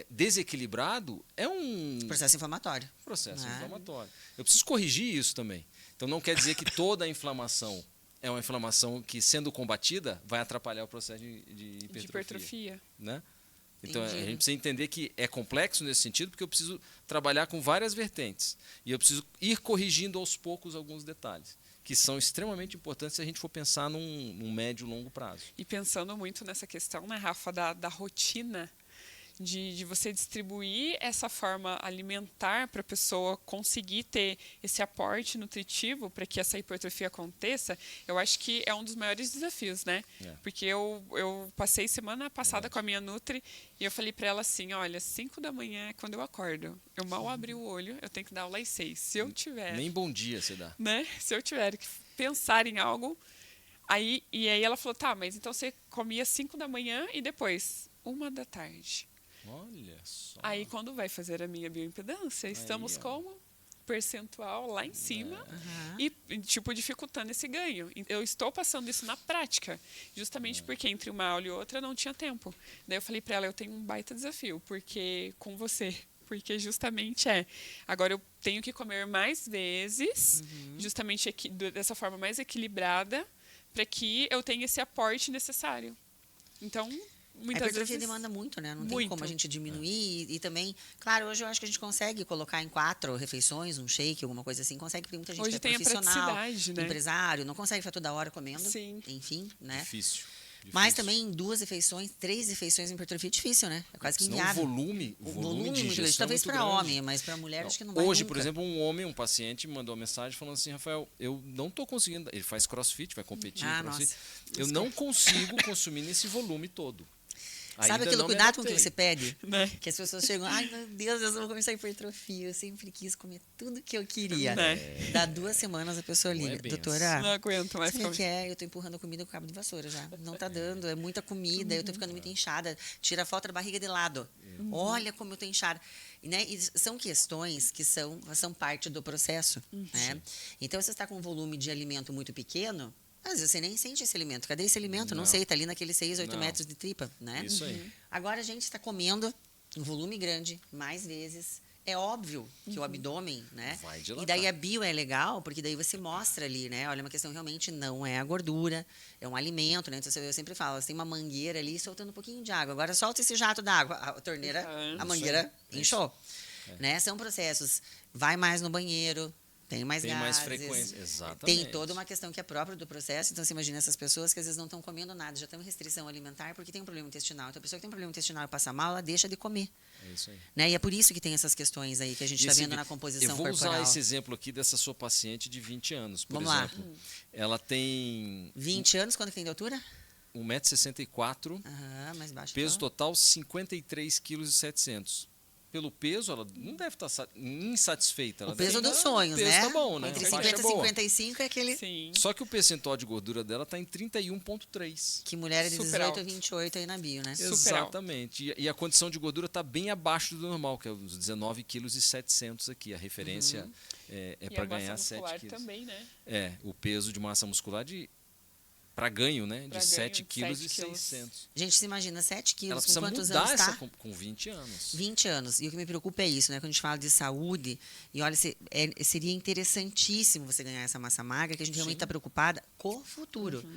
desequilibrado é um
Processo inflamatório.
inflamatório. Eu preciso corrigir isso também. Então não quer dizer que toda a inflamação é uma inflamação que, sendo combatida, vai atrapalhar o processo de hipertrofia. Né? Então
Entendi.
a gente precisa entender que é complexo nesse sentido, porque eu preciso trabalhar com várias vertentes. E eu preciso ir corrigindo aos poucos alguns detalhes, que são extremamente importantes se a gente for pensar num médio e longo prazo.
E pensando muito nessa questão, né, Rafa, da rotina, de você distribuir essa forma alimentar para a pessoa conseguir ter esse aporte nutritivo para que essa hipertrofia aconteça, eu acho que é um dos maiores desafios, né? Porque eu passei semana passada com a minha Nutri e eu falei para ela assim, olha, 5 da manhã é quando eu acordo. Eu mal abri o olho, eu tenho que dar aula às 6. Se eu tiver...
Nem bom dia você dá.
Né? Se eu tiver que pensar em algo... E aí ela falou, tá, mas então você comia 5 da manhã e depois 1 da tarde.
Olha só.
Aí, quando vai fazer a minha bioimpedância, estamos como percentual lá em cima e, tipo, dificultando esse ganho. Eu estou passando isso na prática, justamente porque entre uma aula e outra não tinha tempo. Daí eu falei para ela, eu tenho um baita desafio, porque com você, porque justamente agora eu tenho que comer mais vezes, justamente dessa forma mais equilibrada, para que eu tenha esse aporte necessário. Então, muitas
a hipertrofia
vezes
demanda muito, né? Não tem
muito.
como a gente diminuir. E também, claro, hoje eu acho que a gente consegue colocar em 4 refeições, um shake, alguma coisa assim. Consegue, porque muita gente
Hoje
é
tem a
profissional,
praticidade, né?
empresário, não consegue ficar toda hora comendo.
Sim.
Enfim, né?
Difícil.
Mas também 2 refeições, 3 refeições em hipertrofia é difícil, né? É quase que
Senão
inviável.
o volume de
muito grande.
ingestão
Talvez
é muito
para
grande.
homem, mas para mulher acho que não vai
Hoje,
nunca.
por exemplo, um paciente me mandou uma mensagem falando assim, Rafael, eu não estou conseguindo, ele faz crossfit, vai competir em crossfit, eu não consigo consumir nesse volume todo.
Sabe
Ainda
aquele
não me
cuidado com que
adaptei.
você pede?
Né?
Que as pessoas chegam, ai meu Deus, eu vou começar a hipertrofia, eu sempre quis comer tudo que eu queria.
Né?
Dá 2 semanas a pessoa
Não é
liga,
bem
doutora,
Não aguento mais
sabe o
ficar...
que é? Eu tô empurrando a comida com cabo de vassoura já. Não tá dando, é muita comida, eu tô ficando muito inchada. Tira a foto da barriga de lado. Olha como eu tô inchada. Né? E são questões que são parte do processo. Né? Então, se você está com um volume de alimento muito pequeno, às vezes você nem sente esse alimento. Cadê esse alimento? Não sei, está ali naqueles 6, 8
Não.
metros de tripa. Né?
Isso aí.
Agora a gente está comendo um volume grande, mais vezes. É óbvio que o abdômen, né?
Vai dilatar.
E daí a bio é legal, porque daí você mostra ali, né? Olha, uma questão realmente não é a gordura, é um alimento, né? Então eu sempre falo, você tem uma mangueira ali soltando um pouquinho de água. Agora solta esse jato d'água, a torneira, a mangueira inchou. Né? São processos. Vai mais no banheiro, tem mais gases.
Mais frequência, exatamente.
Tem toda uma questão que é própria do processo. Então, você imagina essas pessoas que às vezes não estão comendo nada, já estão em restrição alimentar porque tem um problema intestinal. Então, a pessoa que tem um problema intestinal e passa mal, ela deixa de comer.
É isso aí.
Né? E é por isso que tem essas questões aí que a gente está vendo na composição
corporal. Eu vou
corporal.
usar esse exemplo aqui dessa sua paciente de 20 anos, por
Vamos
exemplo.
lá.
Ela tem
20 anos, quanto que tem de altura?
1,64 m,
Mais baixo.
peso
então.
total 53,7 kg. Pelo peso, ela não deve estar insatisfeita. Ela
O peso
deve
dos
estar-
sonhos,
o peso
né?
tá bom, né?
Entre
A
50
faixa
e
é boa.
55 é aquele...
Sim.
Só que o percentual de gordura dela está em 31,3.
Que mulher é de
Super
18 a
alto.
28 aí na bio, né?
Super
Exatamente. E a condição de gordura está bem abaixo do normal, que é os 19,7 kg aqui. A referência é
E
para
a massa
ganhar 7
muscular
quilos.
também, né?
O peso de massa muscular para ganho, né?
Pra
De
ganho
7
de
kg
7
e
quilos.
600.
Gente, se imagina 7
Ela
quilos, com
precisa
quantos
mudar
anos
essa
tá?
com 20 anos.
20 anos. E o que me preocupa é isso, né? Quando a gente fala de saúde, e olha, seria interessantíssimo você ganhar essa massa magra, que a gente realmente está preocupada com o futuro.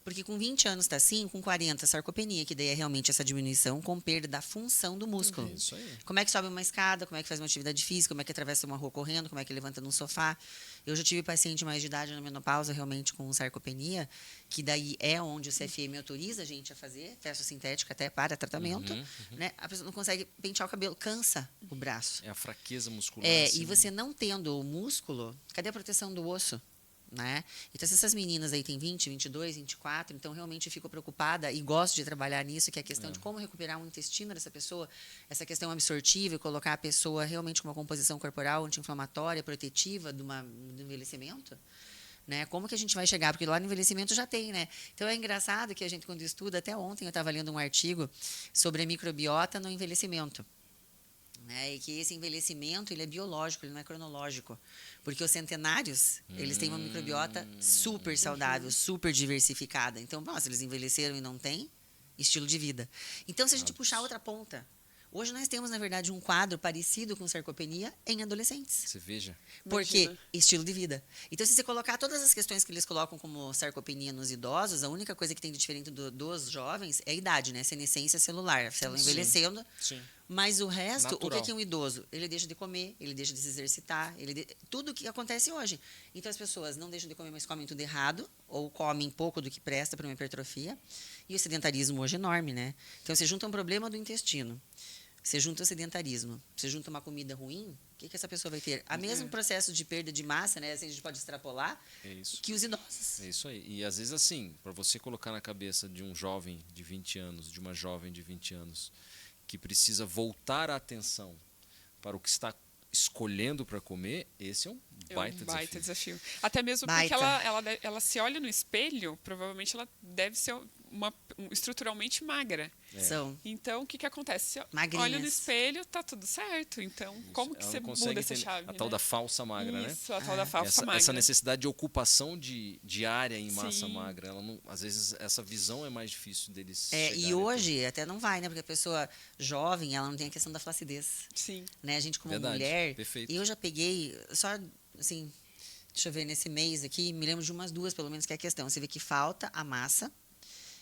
Porque com 20 anos está assim, com 40, sarcopenia, que daí é realmente essa diminuição com perda da função do músculo.
Isso aí.
Como é que sobe uma escada, como é que faz uma atividade física, como é que atravessa uma rua correndo, como é que levanta num sofá. Eu já tive paciente mais de idade na menopausa, realmente com sarcopenia, que daí é onde o CFM autoriza a gente a fazer fesso sintético até para tratamento. Né? A pessoa não consegue pentear o cabelo, cansa o braço.
É a fraqueza muscular.
E você não tendo o músculo, cadê a proteção do osso? Né? Então, se essas meninas aí têm 20, 22, 24, então realmente eu fico preocupada e gosto de trabalhar nisso, que é a questão de como recuperar o intestino dessa pessoa, essa questão absortiva e colocar a pessoa realmente com uma composição corporal anti-inflamatória, protetiva do envelhecimento. Né? Como que a gente vai chegar? Porque lá no envelhecimento já tem, né? Então, é engraçado que a gente, quando estuda, até ontem eu estava lendo um artigo sobre a microbiota no envelhecimento. Né? E que esse envelhecimento ele é biológico, ele não é cronológico. Porque os centenários, eles têm uma microbiota super saudável, super diversificada. Então, nossa, eles envelheceram e não têm estilo de vida. Então, se a gente puxar outra ponta, hoje nós temos, na verdade, um quadro parecido com sarcopenia em adolescentes.
Você veja.
Porque
Imagina.
estilo de vida. Então, se você colocar todas as questões que eles colocam como sarcopenia nos idosos, a única coisa que tem de diferente dos jovens é a idade, né? Senescência celular, a célula envelhecendo.
Sim.
Mas o resto,
Natural.
o que é um idoso? Ele deixa de comer, ele deixa de se exercitar, tudo o que acontece hoje. Então, as pessoas não deixam de comer, mas comem tudo errado, ou comem pouco do que presta para uma hipertrofia. E o sedentarismo hoje é enorme, né? Então, você junta um problema do intestino, você junta o sedentarismo, você junta uma comida ruim, o que essa pessoa vai ter? O mesmo processo de perda de massa, né? Assim, a gente pode extrapolar,
É isso.
que os idosos.
É isso aí. E às vezes assim, para você colocar na cabeça de um jovem de 20 anos, de uma jovem de 20 anos, que precisa voltar a atenção para o que está escolhendo para comer, esse é um baita,
desafio. Até mesmo
Baita.
porque ela se olha no espelho, provavelmente ela deve ser estruturalmente magra.
São
Então, o que acontece? Você
magrinhas.
olha no espelho, tá tudo certo. Então, como que
Ela
você
não consegue
muda essa
ter
chave?
a tal
né?
da falsa magra, né?
Isso, a tal da falsa magra.
Essa necessidade de ocupação de área em massa
Sim.
magra, ela não, às vezes essa visão é mais difícil deles
E
chegarem
hoje até não vai, né? Porque a pessoa jovem, ela não tem a questão da flacidez.
Sim.
Né? A gente como
Verdade,
mulher,
perfeito.
eu já peguei, só assim, deixa eu ver, nesse mês aqui, me lembro de umas duas, pelo menos, que é a questão. Você vê que falta a massa,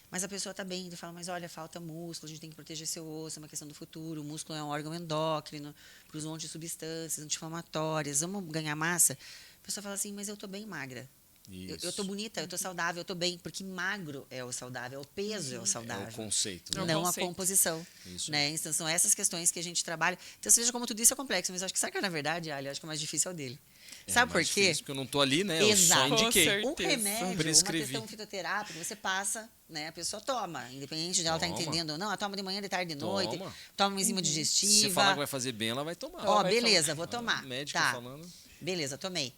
mas a pessoa está bem, fala, mas olha, falta músculo, a gente tem que proteger seu osso, é uma questão do futuro, o músculo é um órgão endócrino, para os montes de substâncias anti-inflamatórias, vamos ganhar massa? A pessoa fala assim, mas eu estou bem magra. Eu estou bonita, eu estou saudável, eu estou bem, porque magro é o saudável, o peso é o
É
saudável.
o conceito.
É o
Né?
Não
conceito.
a composição.
Isso.
Né? Então, são essas questões que a gente trabalha. Então, você veja como tudo isso é complexo, mas eu acho que, sabe que, na verdade, Ali, eu acho que o mais difícil é o dele.
É
Sabe por
mais
quê?
difícil, porque eu não estou ali, né? Eu
Exato.
só indiquei.
Com certeza.
Um remédio,
Prescrevi.
uma questão fitoterápica, você passa, né? A pessoa toma, independente de ela estar
Toma.
entendendo ou não. Ela toma de manhã, de tarde, de noite,
Toma.
toma uma enzima
Se
digestiva.
você falar que vai fazer bem, ela vai tomar.
Ó,
vai
beleza, vou tomar.
Médica
Tá,
falando.
beleza, tomei.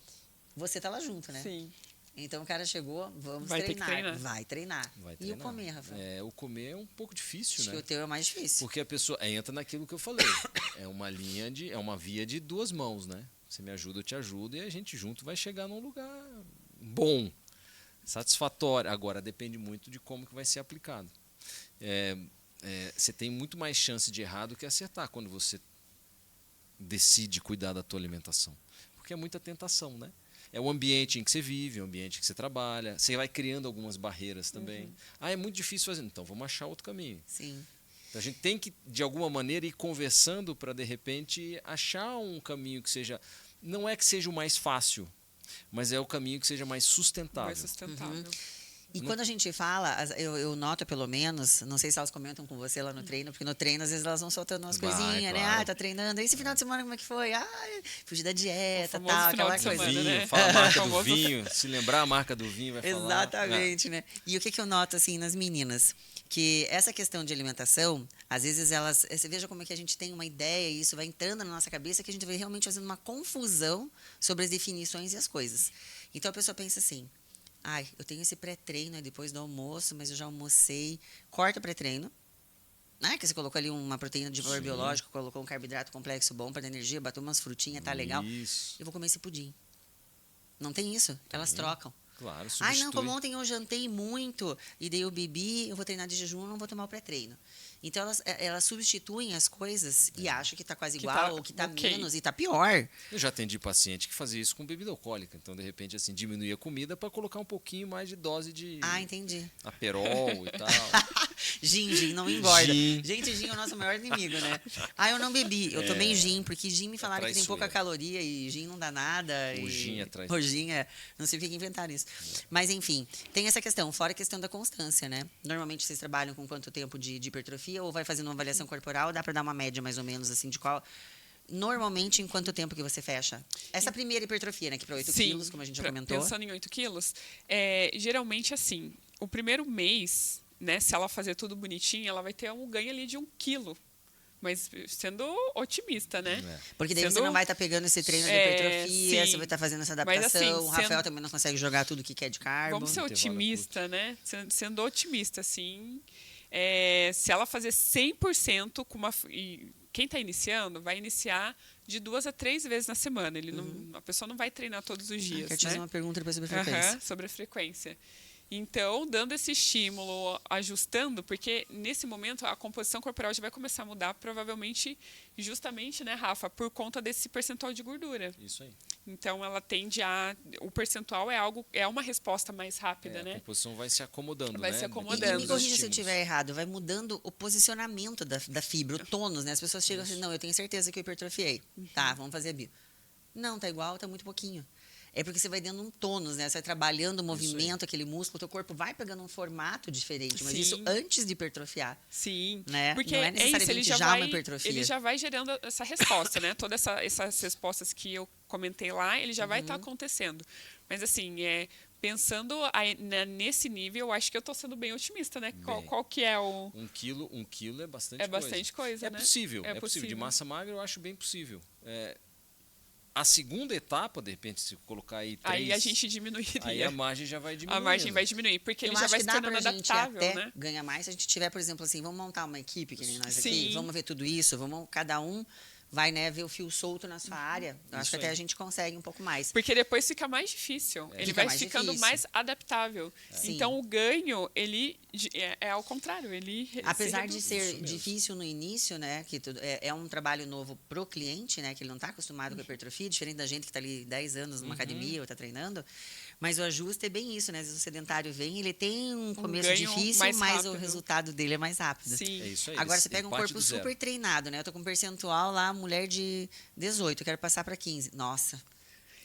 Você tá lá junto, né?
Sim.
Então, o cara chegou, vamos
Vai ter que
treinar.
treinar.
Vai treinar.
Vai
E o
treinar.
comer, Rafael?
É, o comer é um pouco difícil,
Acho que
né?
o teu é mais difícil.
Porque a pessoa entra naquilo que eu falei. É uma via de duas mãos, né? Você me ajuda, eu te ajudo, e a gente junto vai chegar num lugar bom, satisfatório. Agora, depende muito de como que vai ser aplicado. Você tem muito mais chance de errar do que acertar quando você decide cuidar da tua alimentação. Porque é muita tentação, né? É o ambiente em que você vive, é o ambiente em que você trabalha. Você vai criando algumas barreiras também. É muito difícil fazer. Então, vamos achar outro caminho.
Sim.
Então, a gente tem que, de alguma maneira, ir conversando para, de repente, achar um caminho que seja... Não é que seja o mais fácil, mas é o caminho que seja mais sustentável.
Mais sustentável.
E quando a gente fala, eu noto pelo menos, não sei se elas comentam com você lá no treino, porque no treino às vezes elas vão soltando umas
Vai,
coisinhas, né?
claro.
Ah, tá treinando. E esse final de semana como é que foi? Ah, fugi da dieta,
O famoso
tal,
final
aquela
de
coisa.
semana,
Vinho,
né?
fala a marca do
Famoso-
vinho. Se lembrar a marca do vinho, vai falar.
Exatamente, né? E o que eu noto assim nas meninas? Que essa questão de alimentação, às vezes elas. Você veja como é que a gente tem uma ideia e isso vai entrando na nossa cabeça que a gente vai realmente fazendo uma confusão sobre as definições e as coisas. Então a pessoa pensa assim. Ai, eu tenho esse pré-treino aí depois do almoço, mas eu já almocei. Corta o pré-treino. Né? Que você colocou ali uma proteína de valor
Sim.
biológico, colocou um carboidrato complexo bom para dar energia, bateu umas frutinhas, tá legal.
Isso.
Eu vou comer esse pudim. Não tem isso. Elas trocam.
Claro,
Ai,
substitui.
não, como ontem eu jantei muito e daí eu bebi, eu vou treinar de jejum, eu não vou tomar o pré-treino. Então, elas substituem as coisas e acham que está quase
Que
igual
tá
ou que está
ok.
menos e está pior.
Eu já atendi paciente que fazia isso com bebida alcoólica. Então, de repente, assim, diminuía a comida para colocar um pouquinho mais de dose de
Ah, entendi.
Aperol e tal.
Gin não engorda.
Gin.
Gente, gin é o nosso maior inimigo, né? Ah, eu não bebi. Eu tomei gin, porque gin me falaram que tem pouca
traiçoeira.
caloria e gin não dá nada.
O
e...
gin é traiçoeira.
O gin é... Não sei o que inventaram isso. Mas, enfim, tem essa questão. Fora a questão da constância, né? Normalmente, vocês trabalham com quanto tempo de hipertrofia ou vai fazendo uma avaliação corporal? Dá para dar uma média, mais ou menos, assim, de qual... Normalmente, em quanto tempo que você fecha? Essa primeira hipertrofia, né? Que para 8
Sim,
quilos, como a gente já comentou.
Pensando em 8 quilos, geralmente assim, o primeiro mês, né, se ela fazer tudo bonitinho, ela vai ter um ganho ali de 1 quilo. Mas sendo otimista, né?
Porque daí você
Sendo-
não vai estar pegando esse treino de
É,
hipertrofia,
sim.
você vai estar fazendo essa
Mas,
adaptação.
assim,
O Rafael
sendo-
também não consegue jogar tudo que quer de carbo.
Vamos ser
Intervalo
otimista, né? Sendo otimista, assim. Se ela fazer 100% com uma. E quem está iniciando vai iniciar de 2 a 3 vezes na semana. Ele não, a pessoa não vai treinar todos os dias.
Quero te
né?
fazer uma pergunta depois sobre a frequência.
Aham, sobre a frequência. Então, dando esse estímulo, ajustando, porque nesse momento a composição corporal já vai começar a mudar, provavelmente, justamente, né, Rafa, por conta desse percentual de gordura.
Isso aí.
Então, ela tende a. O percentual é uma resposta mais rápida,
A
né?
composição vai se acomodando,
Vai
né?
se
E
acomodando.
me corrija se eu estiver errado, vai mudando o posicionamento da fibra, o tônus, né? As pessoas chegam assim, não, eu tenho certeza que eu hipertrofiei. Tá, vamos fazer a bio. Não, tá igual, tá muito pouquinho. É porque você vai dando um tônus, né? Você vai trabalhando o movimento, aquele músculo, o teu corpo vai pegando um formato diferente, mas
Sim.
isso antes de hipertrofiar.
Sim,
Né?
porque
Não é
é isso,
necessariamente já uma hipertrofia.
ele já vai gerando essa resposta, né? Todas essas respostas que eu comentei lá, ele já vai estar acontecendo. Mas assim, pensando nesse nível, eu acho que eu estou sendo bem otimista, né? Qual que é o...
1 quilo é bastante
É
coisa.
bastante coisa,
É
né?
possível,
É
é possível. De
possível.
massa magra eu acho bem possível. A segunda etapa, de repente, se colocar aí 3...
Aí a gente diminuiria.
Aí a margem já vai diminuir.
A margem vai diminuir, porque ele
Eu
já
acho
vai
que
se
dá
tornando
pra gente
adaptável,
até
né?
ganhar mais se a gente tiver, por exemplo, assim, vamos montar uma equipe, que nem nós aqui,
Sim.
vamos ver tudo isso, cada um vai, né, ver o fio solto na sua área. Eu acho
Isso
que até
aí.
a gente consegue um pouco mais.
Porque depois fica mais difícil. Ele
Fica
vai
mais
ficando
difícil.
mais adaptável.
Sim.
Então, o ganho, ele é ao contrário. Ele
Apesar de
reduz.
ser
Isso mesmo.
difícil no início, né, que é um trabalho novo pro cliente, né, que ele não está acostumado com a hipertrofia, diferente da gente que está ali 10 anos numa academia ou está treinando, mas o ajuste é bem isso, né, às vezes o sedentário vem, ele tem um começo
ganho
difícil,
mais
mas o
rápido.
resultado dele é mais rápido.
Sim.
É isso aí.
Agora você
ele
pega um
parte
corpo
do zero.
super treinado, né? Eu tô com um percentual lá, mulher de 18, eu quero passar para 15. Nossa,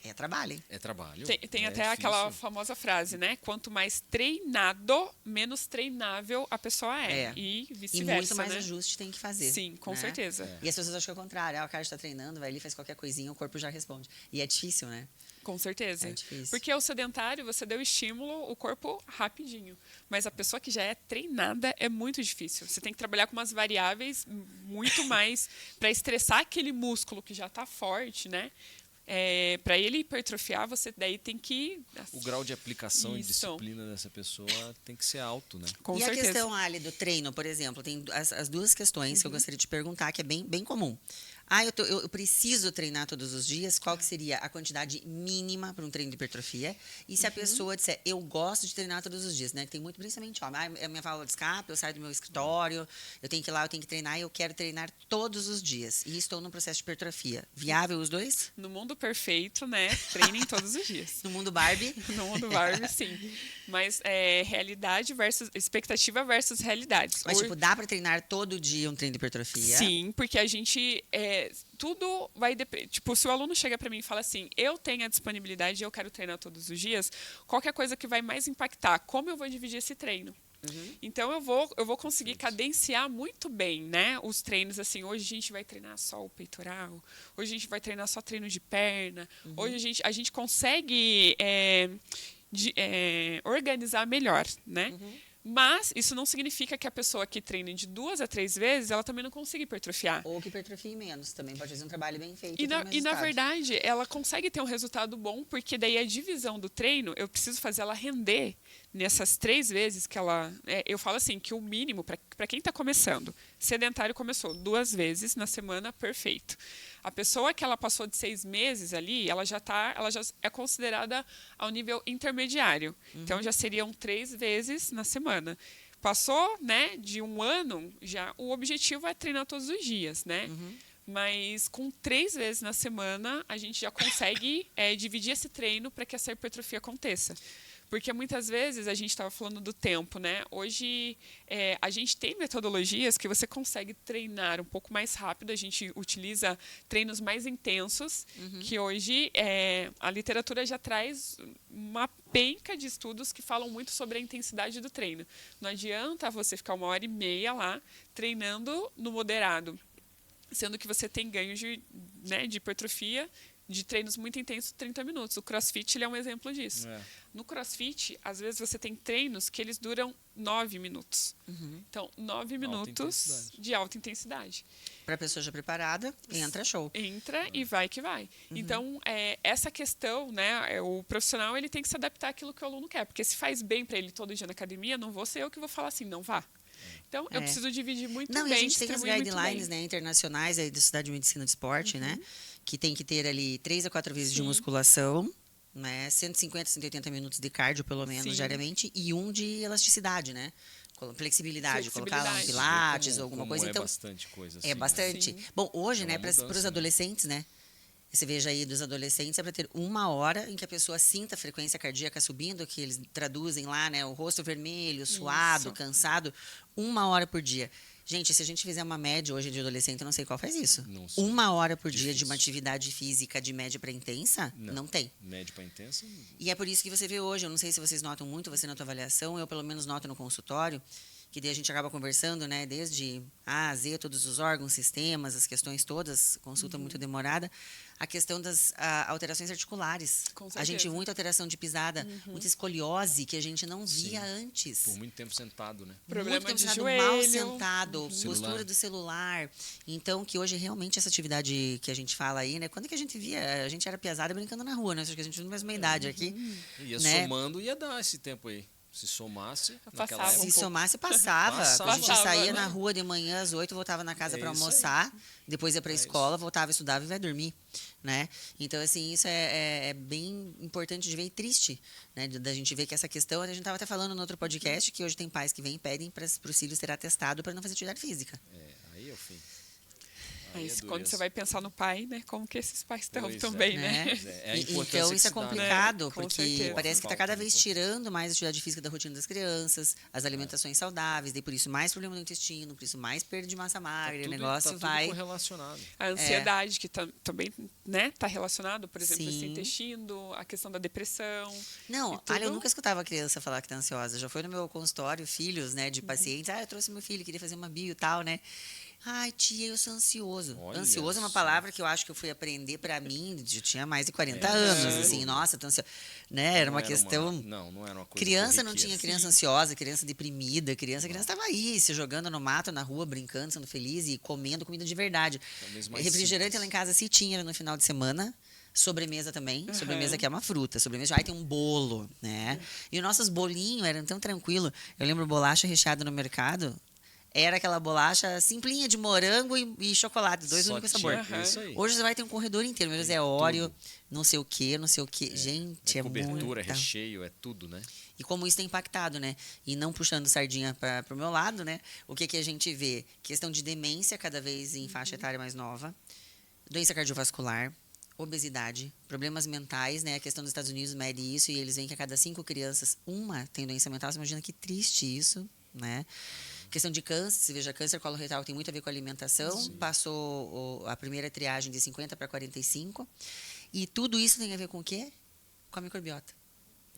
é trabalho, hein?
É trabalho.
Tem
é
até aquela
difícil.
famosa frase, né? Quanto mais treinado, menos treinável a pessoa é. E
E
vice-versa,
muito mais
né?
ajuste tem que fazer.
Sim, com
né?
certeza.
E as pessoas acham que é o contrário. O cara está treinando, vai ali, faz qualquer coisinha, o corpo já responde. E é difícil, né?
Com certeza.
É difícil.
Porque o sedentário, você deu estímulo, o corpo rapidinho. Mas a pessoa que já é treinada é muito difícil. Você tem que trabalhar com umas variáveis muito mais para estressar aquele músculo que já está forte, né? Para ele hipertrofiar, você daí tem que...
O grau de aplicação e
Isso.
disciplina dessa pessoa tem que ser alto, né?
Com
e
certeza.
a questão, Ali, do treino, por exemplo, tem as duas questões que eu gostaria de perguntar, que é bem comum. Eu preciso treinar todos os dias, qual que seria a quantidade mínima para um treino de hipertrofia? E se a pessoa disser, eu gosto de treinar todos os dias, né? Que tem muito, principalmente, é a minha válvula de escape, eu saio do meu escritório, eu tenho que ir lá, eu tenho que treinar, e eu quero treinar todos os dias. E estou no processo de hipertrofia. Viável os dois?
No mundo perfeito, né? Treinem todos os dias.
No mundo Barbie?
No mundo Barbie, sim. Mas realidade versus expectativa versus realidade.
Mas, tipo, dá para treinar todo dia um treino de hipertrofia?
Sim, porque a gente... tudo vai depender. Tipo, se o aluno chega para mim e fala assim, eu tenho a disponibilidade e eu quero treinar todos os dias, qual que é a coisa que vai mais impactar? Como eu vou dividir esse treino? Então, eu vou conseguir cadenciar muito bem, né? Os treinos, assim, hoje a gente vai treinar só o peitoral, hoje a gente vai treinar só treino de perna, hoje a gente consegue organizar melhor, né? Mas isso não significa que a pessoa que treina de 2 a 3 vezes, ela também não consiga hipertrofiar.
Ou que hipertrofie menos, também pode fazer um trabalho bem feito.
E
ter um
na
resultado.
verdade, ela consegue ter um resultado bom, porque daí a divisão do treino, eu preciso fazer ela render nessas 3 vezes que ela... eu falo assim, que o mínimo, para quem está começando, sedentário começou 2 vezes na semana, perfeito. A pessoa que ela passou de 6 meses ali, ela já é considerada ao nível intermediário. Então, já seriam 3 vezes na semana. Passou, né, de 1 ano, já o objetivo é treinar todos os dias, né? Mas com 3 vezes na semana, a gente já consegue dividir esse treino para que essa hipertrofia aconteça. Porque muitas vezes a gente estava falando do tempo, né? Hoje a gente tem metodologias que você consegue treinar um pouco mais rápido. A gente utiliza treinos mais intensos, que hoje a literatura já traz uma penca de estudos que falam muito sobre a intensidade do treino. Não adianta você ficar 1h30 lá treinando no moderado, sendo que você tem ganhos de hipertrofia de treinos muito intensos, 30 minutos. O CrossFit ele é um exemplo disso. No CrossFit, às vezes você tem treinos que eles duram 9 minutos. Então, 9 minutos de alta intensidade.
Para a pessoa já preparada, entra show.
Entra e vai que vai. Então, essa questão, né, o profissional ele tem que se adaptar àquilo que o aluno quer. Porque se faz bem para ele todo dia na academia, não vou ser eu que vou falar assim, não vá. Então, eu preciso dividir muito bem.
Não, e a gente tem as guidelines, né, internacionais aí da Sociedade de Medicina do Esporte, né? Que tem que ter ali 3 a 4 vezes de musculação, né? 150, 180 minutos de cardio, pelo menos, diariamente, e 1 de elasticidade, né? Flexibilidade, colocar lá um pilates ou alguma coisa.
É
então,
bastante coisa assim.
É bastante.
Sim.
Bom, hoje,
É
né,
uma
para
mudança,
os adolescentes, né? Você veja aí dos adolescentes, é para ter 1 hora em que a pessoa sinta a frequência cardíaca subindo, que eles traduzem lá, né? O rosto vermelho, suado, cansado, 1 hora por dia. Gente, se a gente fizer uma média hoje de adolescente, eu não sei qual faz isso.
Não sei.
1 hora por dia de uma atividade física de média para intensa, não tem.
Média para intensa.
E é por isso que você vê hoje, eu não sei se vocês notam muito, você na tua avaliação, eu pelo menos noto no consultório, que daí a gente acaba conversando, né, desde A a Z, todos os órgãos, sistemas, as questões todas, consulta muito demorada, a questão das alterações articulares.
Com
A gente
certeza.
muita alteração de pisada, muita escoliose que a gente não via antes.
Por muito tempo sentado, né?
Problema
Muito tempo
de
sentado,
joelho.
mal sentado,
Celular.
postura do celular. Então, que hoje realmente essa atividade que a gente fala aí, né? Quando que a gente via? A gente era piazada brincando na rua, né? Acho que a gente não tem a mesma idade aqui.
Ia
né?
somando, ia dar esse tempo aí. Se somasse, naquela
Passava
época.
Se
pouco.
somasse, passava. A gente
Passava,
saía
né?
na rua de manhã às 8, voltava na casa
É
para
isso
almoçar, depois ia para a escola, voltava, estudava e vai dormir, né? Então, assim, isso é bem importante de ver e triste, né? Da gente ver que essa questão, a gente estava até falando no outro podcast, que hoje tem pais que vêm e pedem para os filhos ter atestado para não fazer atividade física.
Aí é o fim.
Mas quando você vai pensar no pai, né, como que esses pais estão
Pois é.
também, né?
É a importância
Então,
que
isso é
se dá, né?
complicado,
Com
porque
certeza.
parece que está
Falta
cada
de
vez
importância.
tirando mais a atividade física da rotina das crianças, as alimentações saudáveis, daí por isso mais problema no intestino, por isso mais perda de massa magra, o negócio
tudo
vai...
correlacionado.
A ansiedade, que também está relacionado, por exemplo, esse
Sim.
intestino, a questão da depressão.
Não,
E tudo-
olha, eu nunca escutava a criança falar que tá ansiosa. Já foi no meu consultório, filhos, né, de pacientes. Eu trouxe meu filho, queria fazer uma bio e tal, né? Ai, tia, eu sou ansioso.
Olha
Ansioso é uma
só.
palavra que eu acho que eu fui aprender para mim, eu tinha mais de 40 anos, assim, nossa, tô ansiosa. Né, era uma questão...
Não era uma coisa
Criança não
corriqueira.
tinha criança ansiosa, criança deprimida, a criança estava aí, se jogando no mato, na rua, brincando, sendo feliz e comendo comida de verdade.
Talvez mais
Refrigerante
simples.
lá em casa se tinha, era no final de semana. Sobremesa também.
Uhum.
Sobremesa que é uma fruta. Sobremesa, ai, tem um bolo, né? E os nossos bolinhos eram tão tranquilos. Eu lembro bolacha recheada no mercado. Era aquela bolacha simplinha de morango e chocolate, dois
Só
únicos
tinha
sabores.
isso aí.
Hoje você vai ter um corredor inteiro. Meu Deus, é Oreo, não sei o quê, não sei o quê. Gente, é
Cobertura,
muita.
recheio, é tudo, né?
E como isso tem impactado, né? E não puxando sardinha para o meu lado, né? O que a gente vê? Questão de demência cada vez em faixa etária mais nova, doença cardiovascular, obesidade, problemas mentais, né? A questão dos Estados Unidos mede isso e eles veem que a cada 5 crianças, uma tem doença mental. Você imagina que triste isso, né? Questão de câncer, você veja, câncer coloretal tem muito a ver com a alimentação.
Sim.
Passou a primeira triagem de 50 para 45. E tudo isso tem a ver com o quê? Com a microbiota.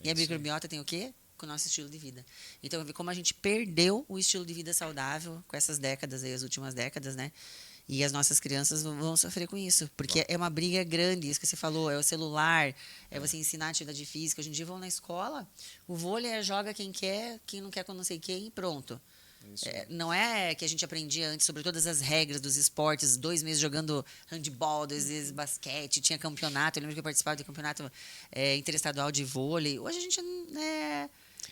E a
isso aí.
microbiota tem o quê? Com o nosso estilo de vida. Então, ver como a gente perdeu o estilo de vida saudável com essas décadas aí, as últimas décadas, né? E as nossas crianças vão sofrer com isso. Porque é uma briga grande, isso que você falou, é o celular, é você ensinar atividade física. Hoje em dia vão na escola, o vôlei joga quem quer, quem não quer com não sei quem e pronto.
Isso.
Não é que a gente aprendia antes sobre todas as regras dos esportes, 2 meses jogando handball, 2 vezes basquete, tinha campeonato. Eu lembro que eu participava do campeonato interestadual de vôlei. Hoje a gente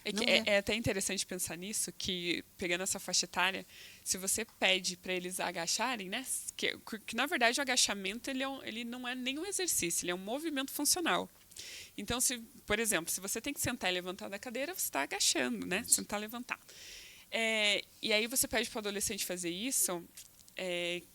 É até interessante pensar nisso, que pegando essa faixa etária, se você pede para eles agacharem, né? Que na verdade o agachamento ele não é nenhum exercício, ele é um movimento funcional. Então, por exemplo, se você tem que sentar e levantar da cadeira, você está agachando, né? Sentar e levantar. E aí você pede para o adolescente fazer isso,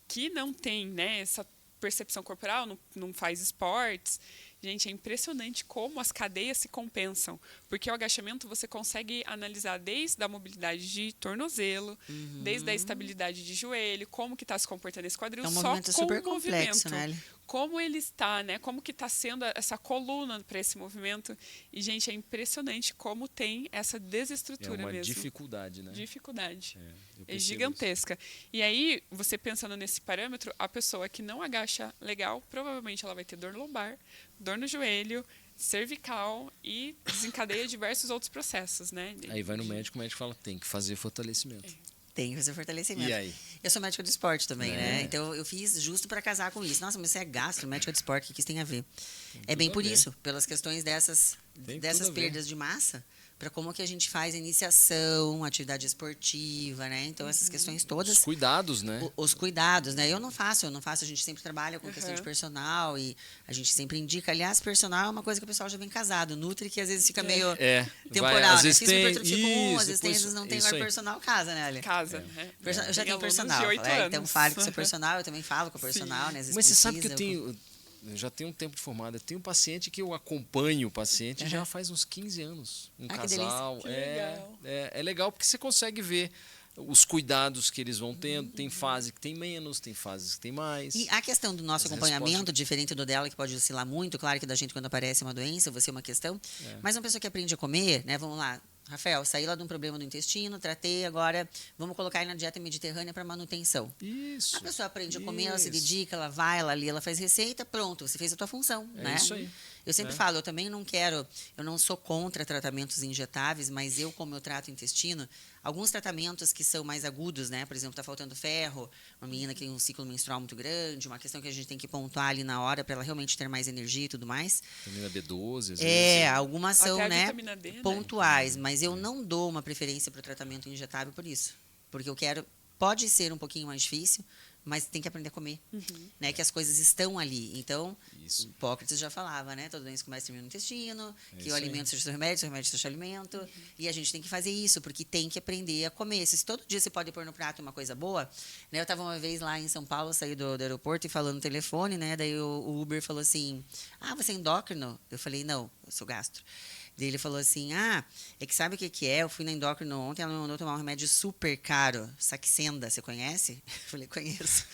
que não tem, né, essa percepção corporal, não faz esportes. Gente, é impressionante como as cadeias se compensam. Porque o agachamento você consegue analisar desde a mobilidade de tornozelo, desde a estabilidade de joelho, como que está se comportando esse quadril,
É um
só
movimento
com
super
o
complexo,
movimento.
né?
Como ele está, né? Como que está sendo essa coluna para esse movimento. E, gente, é impressionante como tem essa desestrutura
É uma
mesmo.
dificuldade, né?
Dificuldade.
Eu
É
percebo
gigantesca. E aí, você pensando nesse parâmetro, a pessoa que não agacha legal, provavelmente ela vai ter dor lombar, dor no joelho, cervical e desencadeia diversos outros processos, né?
Aí vai no médico, o médico fala, tem que fazer fortalecimento.
Tem que fazer fortalecimento.
E aí?
Eu sou médica do esporte também, né? Então eu fiz justo para casar com isso. Nossa, mas você é gastro, médica de esporte, o que isso tem a ver? É bem por isso, pelas questões dessas perdas de massa, para como que a gente faz a iniciação, atividade esportiva, né? Então essas questões todas.
Os cuidados, né?
Os cuidados, né? Eu não faço, a gente sempre trabalha com questão de personal e a gente sempre indica. Aliás, personal é uma coisa que o pessoal já vem casado. Nutri que às vezes fica meio temporal,
às
né?
vezes tem
às vezes não tem, agora personal casa, né, Ali?
Casa.
Eu já tenho personal. Então fale com o seu personal, eu também falo com o personal, né? Às vezes
Mas você sabe que eu já tenho um tempo de formada. Eu tenho um paciente que eu acompanho o paciente já faz uns 15 anos. Um casal.
Que legal.
É legal porque você consegue ver os cuidados que eles vão tendo. Tem fase que tem menos, tem fases que tem mais.
E a questão do nosso acompanhamento, diferente do dela, que pode oscilar muito, claro que da gente quando aparece uma doença, você é uma questão. Mas uma pessoa que aprende a comer, né? Vamos lá. Rafael, saí lá de um problema no intestino, tratei, agora vamos colocar ele na dieta mediterrânea para manutenção.
Isso.
A pessoa aprende a comer, ela se dedica, ela vai, ela lê, ela faz receita, pronto, você fez a tua função, né?
Isso aí.
Eu sempre falo, eu também eu não sou contra tratamentos injetáveis, mas como eu trato o intestino, alguns tratamentos que são mais agudos, né? Por exemplo, está faltando ferro, uma menina que tem um ciclo menstrual muito grande, uma questão que a gente tem que pontuar ali na hora para ela realmente ter mais energia e tudo mais.
Vitamina B12, às vezes.
Algumas são,
até
né,
vitamina D,
pontuais, mas eu não dou uma preferência para o tratamento injetável por isso. Porque eu quero, pode ser um pouquinho mais difícil, mas tem que aprender a comer, né? Que as coisas estão ali. Então, Hipócrates já falava, né? Toda doença começa termina no intestino, que o alimento seja seu remédio seja seu alimento. E a gente tem que fazer isso, porque tem que aprender a comer. Se todo dia você pode pôr no prato uma coisa boa, né? Eu estava uma vez lá em São Paulo, saí do aeroporto e falando no telefone, né? Daí o Uber falou assim, você é endócrino? Eu falei, não, eu sou gastro. Daí ele falou assim, é que sabe o que é? Eu fui na endócrino ontem, ela me mandou tomar um remédio super caro, Saxenda, você conhece? Eu falei, conheço.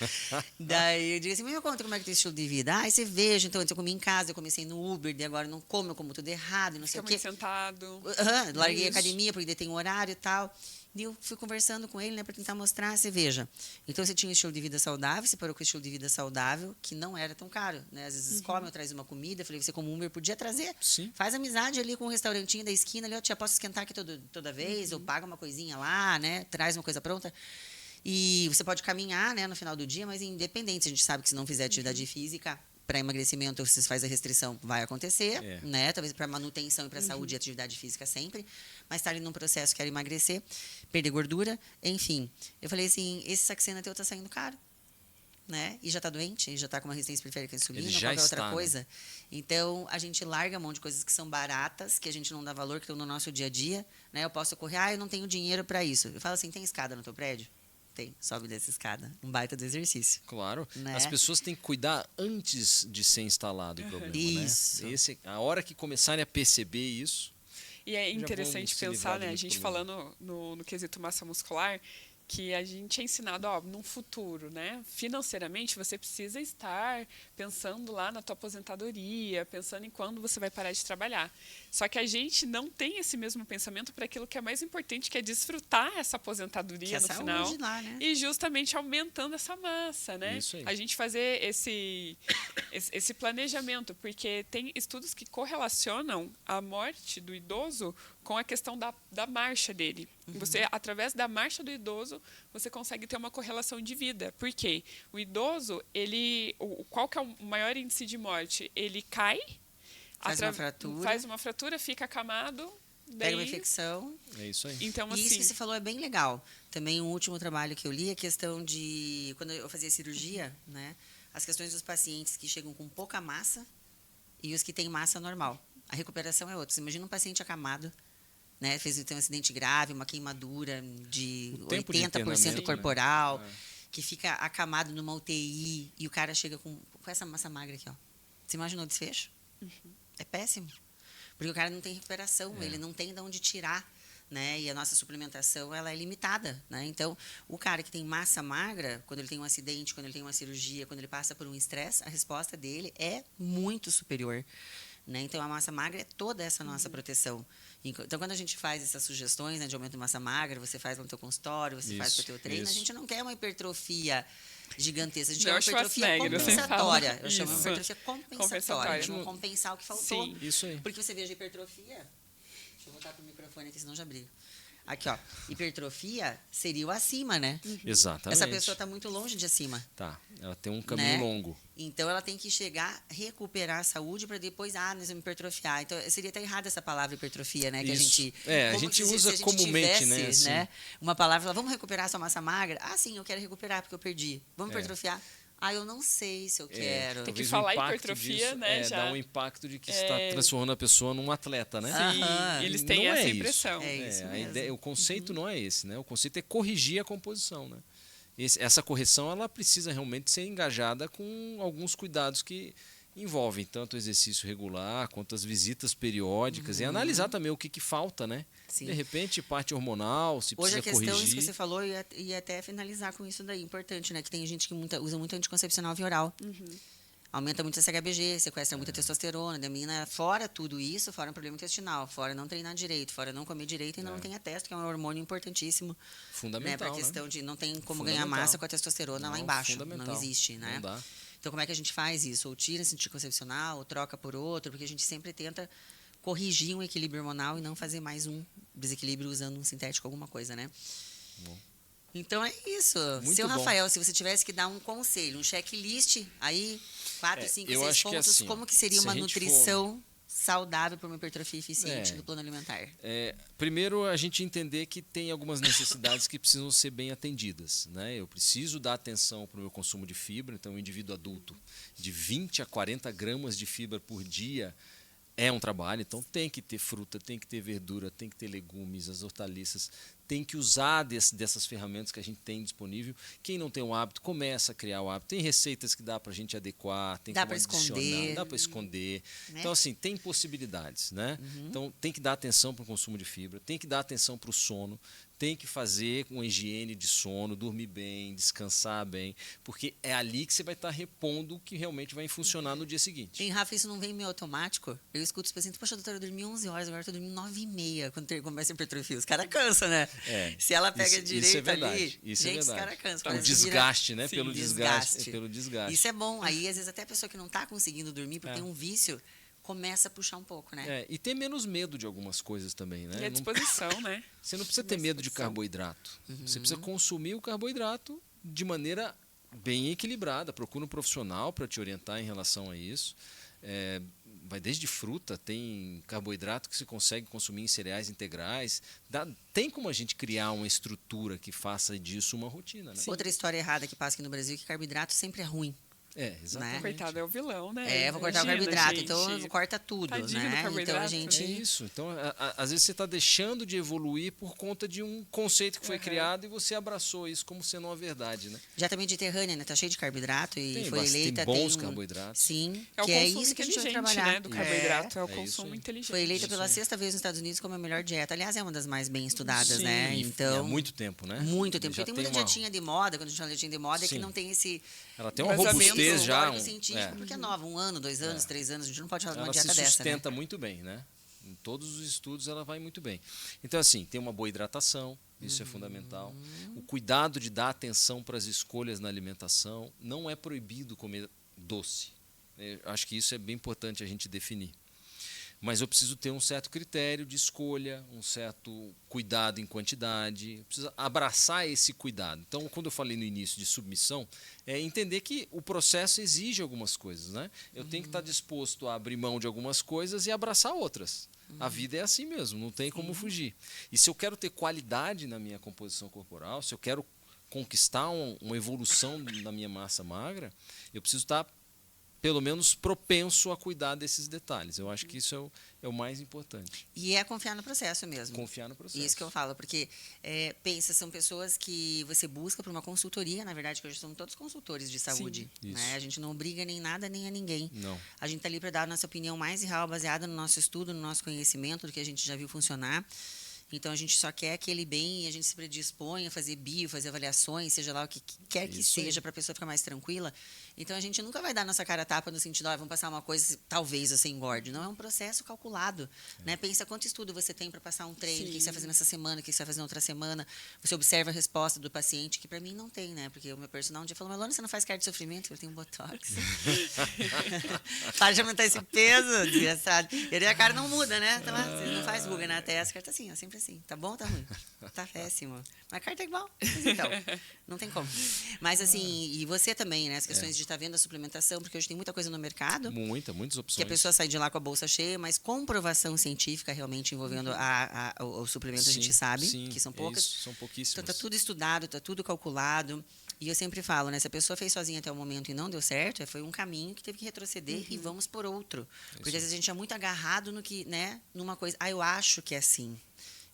Daí eu disse assim, mas me conta como é que tem estilo de vida. Você veja, então antes eu comi em casa, eu comecei no Uber, daí agora eu não como, eu como tudo errado, não sei o quê.
Fica muito sentado.
Larguei a academia, porque tem um horário e tal. E eu fui conversando com ele, né, para tentar mostrar, você veja. Então, você tinha um estilo de vida saudável, você parou com o estilo de vida saudável, que não era tão caro, né? Às vezes come, eu traz uma comida, eu falei, você como Uber podia trazer.
Sim.
Faz amizade ali com um restaurantinho da esquina, ali, tia, posso esquentar aqui toda vez, ou paga uma coisinha lá, né? Traz uma coisa pronta. E você pode caminhar, né, no final do dia, mas independente, a gente sabe que se não fizer atividade física, para emagrecimento, se você faz a restrição, vai acontecer, né? Talvez para manutenção e para saúde e atividade física sempre. Mas está ali num processo, quer emagrecer, perder gordura, enfim. Eu falei assim, esse Saxena teu está saindo caro, né? E já está doente, e já está com uma resistência periférica à insulina, qualquer outra coisa. Né? Então, a gente larga a mão de coisas que são baratas, que a gente não dá valor, que estão no nosso dia a dia, né? Eu posso correr, eu não tenho dinheiro para isso. Eu falo assim, tem escada no teu prédio? Tem, sobe dessa escada. Um baita do exercício.
Claro.
Né?
As pessoas têm que cuidar antes de ser instalado o problema.
Isso.
Né? A hora que começarem a perceber isso.
E é interessante pensar, né? A gente falando no quesito massa muscular, que a gente é ensinado, num futuro, né? Financeiramente, você precisa estar pensando lá na tua aposentadoria, pensando em quando você vai parar de trabalhar. Só que a gente não tem esse mesmo pensamento para aquilo que é mais importante, que é desfrutar essa aposentadoria no final.
Lá, né?
E justamente aumentando essa massa, né?
Isso aí.
A gente fazer esse planejamento, porque tem estudos que correlacionam a morte do idoso com a questão da marcha dele. Você, através da marcha do idoso, você consegue ter uma correlação de vida. Por quê? O idoso, qual que é o maior índice de morte? Ele cai, faz uma fratura, fica acamado,
pega uma infecção.
É isso aí.
Então,
e isso que você falou é bem legal. Também um último trabalho que eu li, a questão de, quando eu fazia cirurgia, né, as questões dos pacientes que chegam com pouca massa e os que têm massa normal. A recuperação é outra. Você imagina um paciente acamado, né, tem um acidente grave, uma queimadura de
O tempo de
80%
internamento,
corporal,
né?
que fica acamado numa UTI e o cara chega com essa massa magra aqui, ó. Você imaginou o desfecho? É péssimo. Porque o cara não tem recuperação, ele não tem de onde tirar, né? E a nossa suplementação, ela é limitada, né? Então, o cara que tem massa magra, quando ele tem um acidente, quando ele tem uma cirurgia, quando ele passa por um estresse, a resposta dele é muito superior, né? Então, a massa magra é toda essa nossa proteção. Então, quando a gente faz essas sugestões, né, de aumento de massa magra, você faz no teu consultório, você faz para o teu treino, a gente não quer uma hipertrofia gigantesca, a gente quer uma hipertrofia compensatória. Eu chamo de hipertrofia compensatória. A gente vai compensar o que faltou.
Sim.
Isso aí.
Porque você veja a hipertrofia. Deixa eu voltar para o microfone aqui, senão já brigo. Aqui, ó. Hipertrofia seria o acima, né?
Exatamente.
Essa pessoa está muito longe de acima.
Tá, ela tem um caminho
Né?
longo.
Então, ela tem que chegar, recuperar a saúde para depois, nós vamos hipertrofiar. Então, seria até errada essa palavra hipertrofia, né? Que
Isso.
a gente,
A gente usa comumente, né?
tivesse,
Assim.
uma palavra, vamos recuperar a sua massa magra? Ah, sim, eu quero recuperar porque eu perdi. Vamos hipertrofiar? Eu não sei se eu quero.
Tem que
Talvez
falar
o impacto
hipertrofia,
disso,
né?
dá um impacto de que está transformando a pessoa num atleta, né?
Sim, eles têm
Não
essa
isso.
impressão.
É isso
A
mesmo.
ideia, o conceito não é esse, né? O conceito é corrigir a composição, né? Essa correção ela precisa realmente ser engajada com alguns cuidados que envolvem tanto o exercício regular quanto as visitas periódicas e analisar também o que falta, né?
Sim.
De repente, parte hormonal, se
Hoje
precisa
a questão,
corrigir.
isso que você falou, e até finalizar com isso daí, importante, né? Que tem gente que usa muito anticoncepcional via oral. Aumenta muito esse HBG, sequestra muita testosterona, da menina, fora tudo isso, fora um problema intestinal, fora não treinar direito, fora não comer direito, ainda não tem a testo, que é um hormônio importantíssimo, né?
Fundamental,
Para a
né?
questão de não tem como
Fundamental.
ganhar massa com a testosterona lá
Não,
embaixo,
fundamental.
não existe, né?
Não dá.
Então, como é que a gente faz isso? Ou tira esse anticoncepcional, ou troca por outro, porque a gente sempre tenta corrigir um equilíbrio hormonal e não fazer mais um desequilíbrio usando um sintético, alguma coisa, né?
Bom.
Então é isso.
Muito
Seu
bom.
Rafael, se você tivesse que dar um conselho, um checklist, aí 4, 5,
eu
6
acho que
pontos,
assim,
como que seria
se
uma
a gente
nutrição saudável para uma hipertrofia eficiente
É.
do plano alimentar?
Primeiro, a gente entender que tem algumas necessidades que precisam ser bem atendidas, né? Eu preciso dar atenção para o meu consumo de fibra, então o indivíduo adulto de 20 a 40 gramas de fibra por dia é um trabalho, então tem que ter fruta, tem que ter verdura, tem que ter legumes, as hortaliças, tem que usar dessas ferramentas que a gente tem disponível. Quem não tem o hábito, começa a criar o hábito. Tem receitas que dá para a gente adequar, tem
Dá
como
pra
adicionar,
esconder.
dá para esconder.
Né?
Então, assim, tem possibilidades, né? Então, tem que dar atenção para o consumo de fibra, tem que dar atenção para o sono, tem que fazer uma higiene de sono, dormir bem, descansar bem, porque é ali que você vai estar repondo o que realmente vai funcionar no dia seguinte.
Em Rafa, isso não vem meio automático? Eu escuto os pacientes, poxa, doutora, eu dormi 11 horas, agora eu tô dormindo 9h30 quando começa a hipertrofia. Os caras cansam, né? Se ela pega direito
isso é verdade,
ali,
isso é
gente, os
verdade.
caras cansam.
O
parece que
desgaste, né?
Sim,
Pelo desgaste. Pelo desgaste.
Isso é bom. Aí, às vezes, até a pessoa que não está conseguindo dormir, porque tem um vício, começa a puxar um pouco, né?
E ter menos medo de algumas coisas também, né?
E a disposição, né?
Você não precisa ter medo de carboidrato. Você precisa consumir o carboidrato de maneira bem equilibrada. Procura um profissional para te orientar em relação a isso. Vai desde fruta, tem carboidrato que se consegue consumir em cereais integrais. Tem como a gente criar uma estrutura que faça disso uma rotina, né?
Outra história errada que passa aqui no Brasil é que carboidrato sempre é ruim.
Exatamente.
Coitado, é o vilão, né?
Vou cortar o
Imagina,
carboidrato,
gente.
então corta tudo,
Tadinho do
né? Então a
carboidrato.
gente...
É isso. Então, às vezes você está deixando de evoluir por conta de um conceito que foi criado e você abraçou isso como sendo uma verdade, né?
Dieta mediterrânea, né? Tá cheio de carboidrato e foi
Tem
eleita...
bons carboidratos.
Sim,
É o
que é
consumo
isso que a gente vai
inteligente,
trabalhar.
né? Do carboidrato, é o
isso
consumo
aí.
inteligente.
Foi eleita
Isso
pela
aí.
6ª vez nos Estados Unidos como a melhor dieta. Aliás, é uma das mais bem estudadas,
Sim,
né?
e
Então,
há muito tempo, né?
muito tempo.
Já
Porque tem muita dietinha de moda, quando a gente fala de dietinha de moda, é que
Sim.
não tem esse...
Ela tem uma
Embasamento
robustez já.
histórico científico, porque é nova, 1 ano, 2 anos, 3 anos, a gente não pode falar de uma
Ela
dieta
se
dessa, né?
sustenta muito bem, né? Em todos os estudos ela vai muito bem. Então, assim, tem uma boa hidratação, isso é fundamental. O cuidado de dar atenção para as escolhas na alimentação. Não é proibido comer doce. Eu acho que isso é bem importante a gente definir. Mas eu preciso ter um certo critério de escolha, um certo cuidado em quantidade, eu preciso abraçar esse cuidado. Então, quando eu falei no início de submissão, é entender que o processo exige algumas coisas, né? Eu tenho que estar disposto a abrir mão de algumas coisas e abraçar outras. A vida é assim mesmo, não tem como fugir. E se eu quero ter qualidade na minha composição corporal, se eu quero conquistar uma evolução na minha massa magra, eu preciso estar pelo menos propenso a cuidar desses detalhes. Eu acho que isso é o mais importante.
E é confiar no processo mesmo.
Confiar no processo.
Isso que eu falo, porque pensa, são pessoas que você busca por uma consultoria, na verdade, que hoje são todos consultores de saúde.
Sim,
né? A gente não obriga nem nada, nem a ninguém.
Não.
A gente está ali para dar a nossa opinião mais real, baseada no nosso estudo, no nosso conhecimento, do que a gente já viu funcionar. Então, a gente só quer aquele bem e a gente se predispõe a fazer fazer avaliações, seja lá o que quer que seja, para a pessoa ficar mais tranquila. Então, a gente nunca vai dar nossa cara a tapa no sentido, vamos passar uma coisa, talvez você engorde. Não, é um processo calculado. Né? Pensa quanto estudo você tem para passar um treino, o que você vai fazer nessa semana, o que você vai fazer na outra semana. Você observa a resposta do paciente, que para mim não tem, né? Porque o meu personal um dia falou, Melona, você não faz carta de sofrimento? Eu tenho botox. Para de aumentar esse peso, desgraçado. E aí a cara não muda, né? Tá lá, você não faz ruga na testa, a cara tá assim, ó, sempre assim. Tá bom ou tá ruim? Tá péssimo. Mas a carta é igual. Mas então, não tem como. Mas assim, e você também, né? As questões de estar vendo a suplementação, porque hoje tem muita coisa no mercado.
Muitas opções.
Que a pessoa sai de lá com a bolsa cheia, mas comprovação científica realmente envolvendo o suplemento, a gente sabe que são poucas.
Isso, são pouquíssimas.
Então, tá tudo estudado, tá tudo calculado. E eu sempre falo, né? Se a pessoa fez sozinha até o momento e não deu certo, foi um caminho que teve que retroceder e vamos por outro. Porque às vezes a gente é muito agarrado no que, né? Numa coisa, eu acho que é assim.